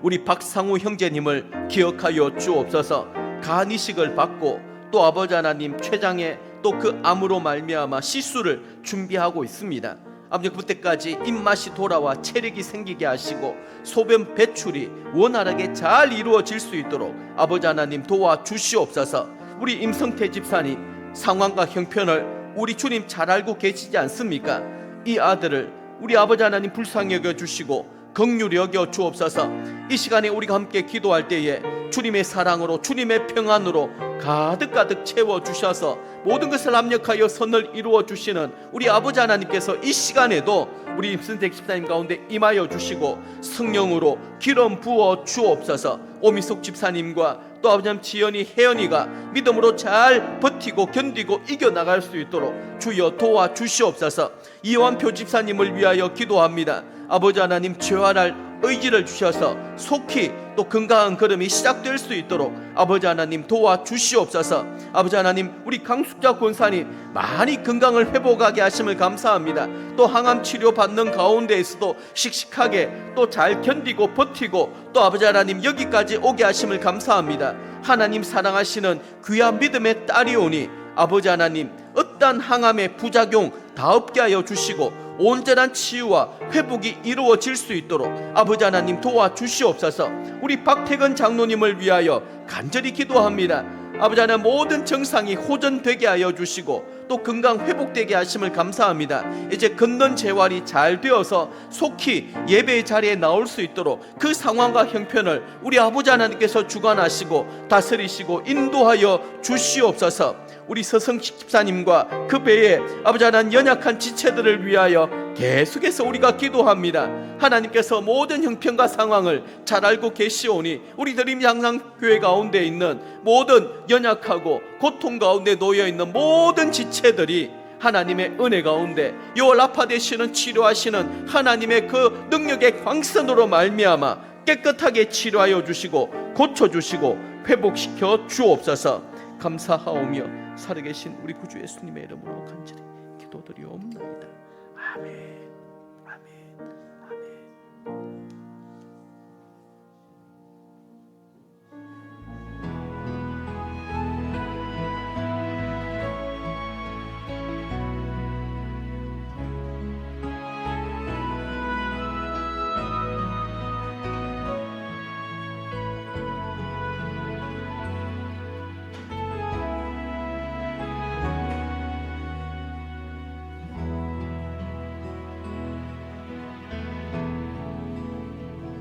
우리 박상우 형제님을 기억하여 주옵소서. 간이식을 받고 또 아버지 하나님 췌장에 또 그 암으로 말미암아 시술을 준비하고 있습니다. 아버지, 그때까지 입맛이 돌아와 체력이 생기게 하시고 소변 배출이 원활하게 잘 이루어질 수 있도록 아버지 하나님 도와주시옵소서. 우리 임성태 집사님 상황과 형편을 우리 주님 잘 알고 계시지 않습니까? 이 아들을 우리 아버지 하나님 불쌍히 여겨주시고 긍휼히 여겨 주옵소서. 이 시간에 우리가 함께 기도할 때에 주님의 사랑으로 주님의 평안으로 가득가득 채워주셔서 모든 것을 합력하여 선을 이루어 주시는 우리 아버지 하나님께서 이 시간에도 우리 임승택 집사님 가운데 임하여 주시고 성령으로 기름 부어 주옵소서. 오미숙 집사님과 또 아버지 하나님 지연이 혜연이가 믿음으로 잘 버티고 견디고 이겨나갈 수 있도록 주여 도와주시옵소서. 이완표 집사님을 위하여 기도합니다. 아버지 하나님 죄활할 의지를 주셔서 속히 또 건강한 걸음이 시작될 수 있도록 아버지 하나님 도와주시옵소서. 아버지 하나님, 우리 강숙자 권사님 많이 건강을 회복하게 하심을 감사합니다. 또 항암 치료 받는 가운데에서도 씩씩하게 또 잘 견디고 버티고 또 아버지 하나님 여기까지 오게 하심을 감사합니다. 하나님 사랑하시는 귀한 믿음의 딸이오니 아버지 하나님 어떠한 항암의 부작용 다 없게 하여 주시고 온전한 치유와 회복이 이루어질 수 있도록 아버지 하나님 도와주시옵소서. 우리 박태근 장로님을 위하여 간절히 기도합니다. 아버지 하나님 모든 증상이 호전되게 하여 주시고 또 건강 회복되게 하심을 감사합니다. 이제 걷는 재활이 잘 되어서 속히 예배의 자리에 나올 수 있도록 그 상황과 형편을 우리 아버지 하나님께서 주관하시고 다스리시고 인도하여 주시옵소서. 우리 서성식 집사님과 그 배에 아버지 하나님 연약한 지체들을 위하여 계속해서 우리가 기도합니다. 하나님께서 모든 형편과 상황을 잘 알고 계시오니 우리들이 항상 교회 가운데 있는 모든 연약하고 고통 가운데 놓여있는 모든 지체들이 하나님의 은혜 가운데 요라파 되시는 치료하시는 하나님의 그 능력의 광선으로 말미암아 깨끗하게 치료하여 주시고 고쳐주시고 회복시켜 주옵소서. 감사하오며 살아계신 우리 구주 예수님의 이름으로 간절히 기도드리옵나이다. 아멘.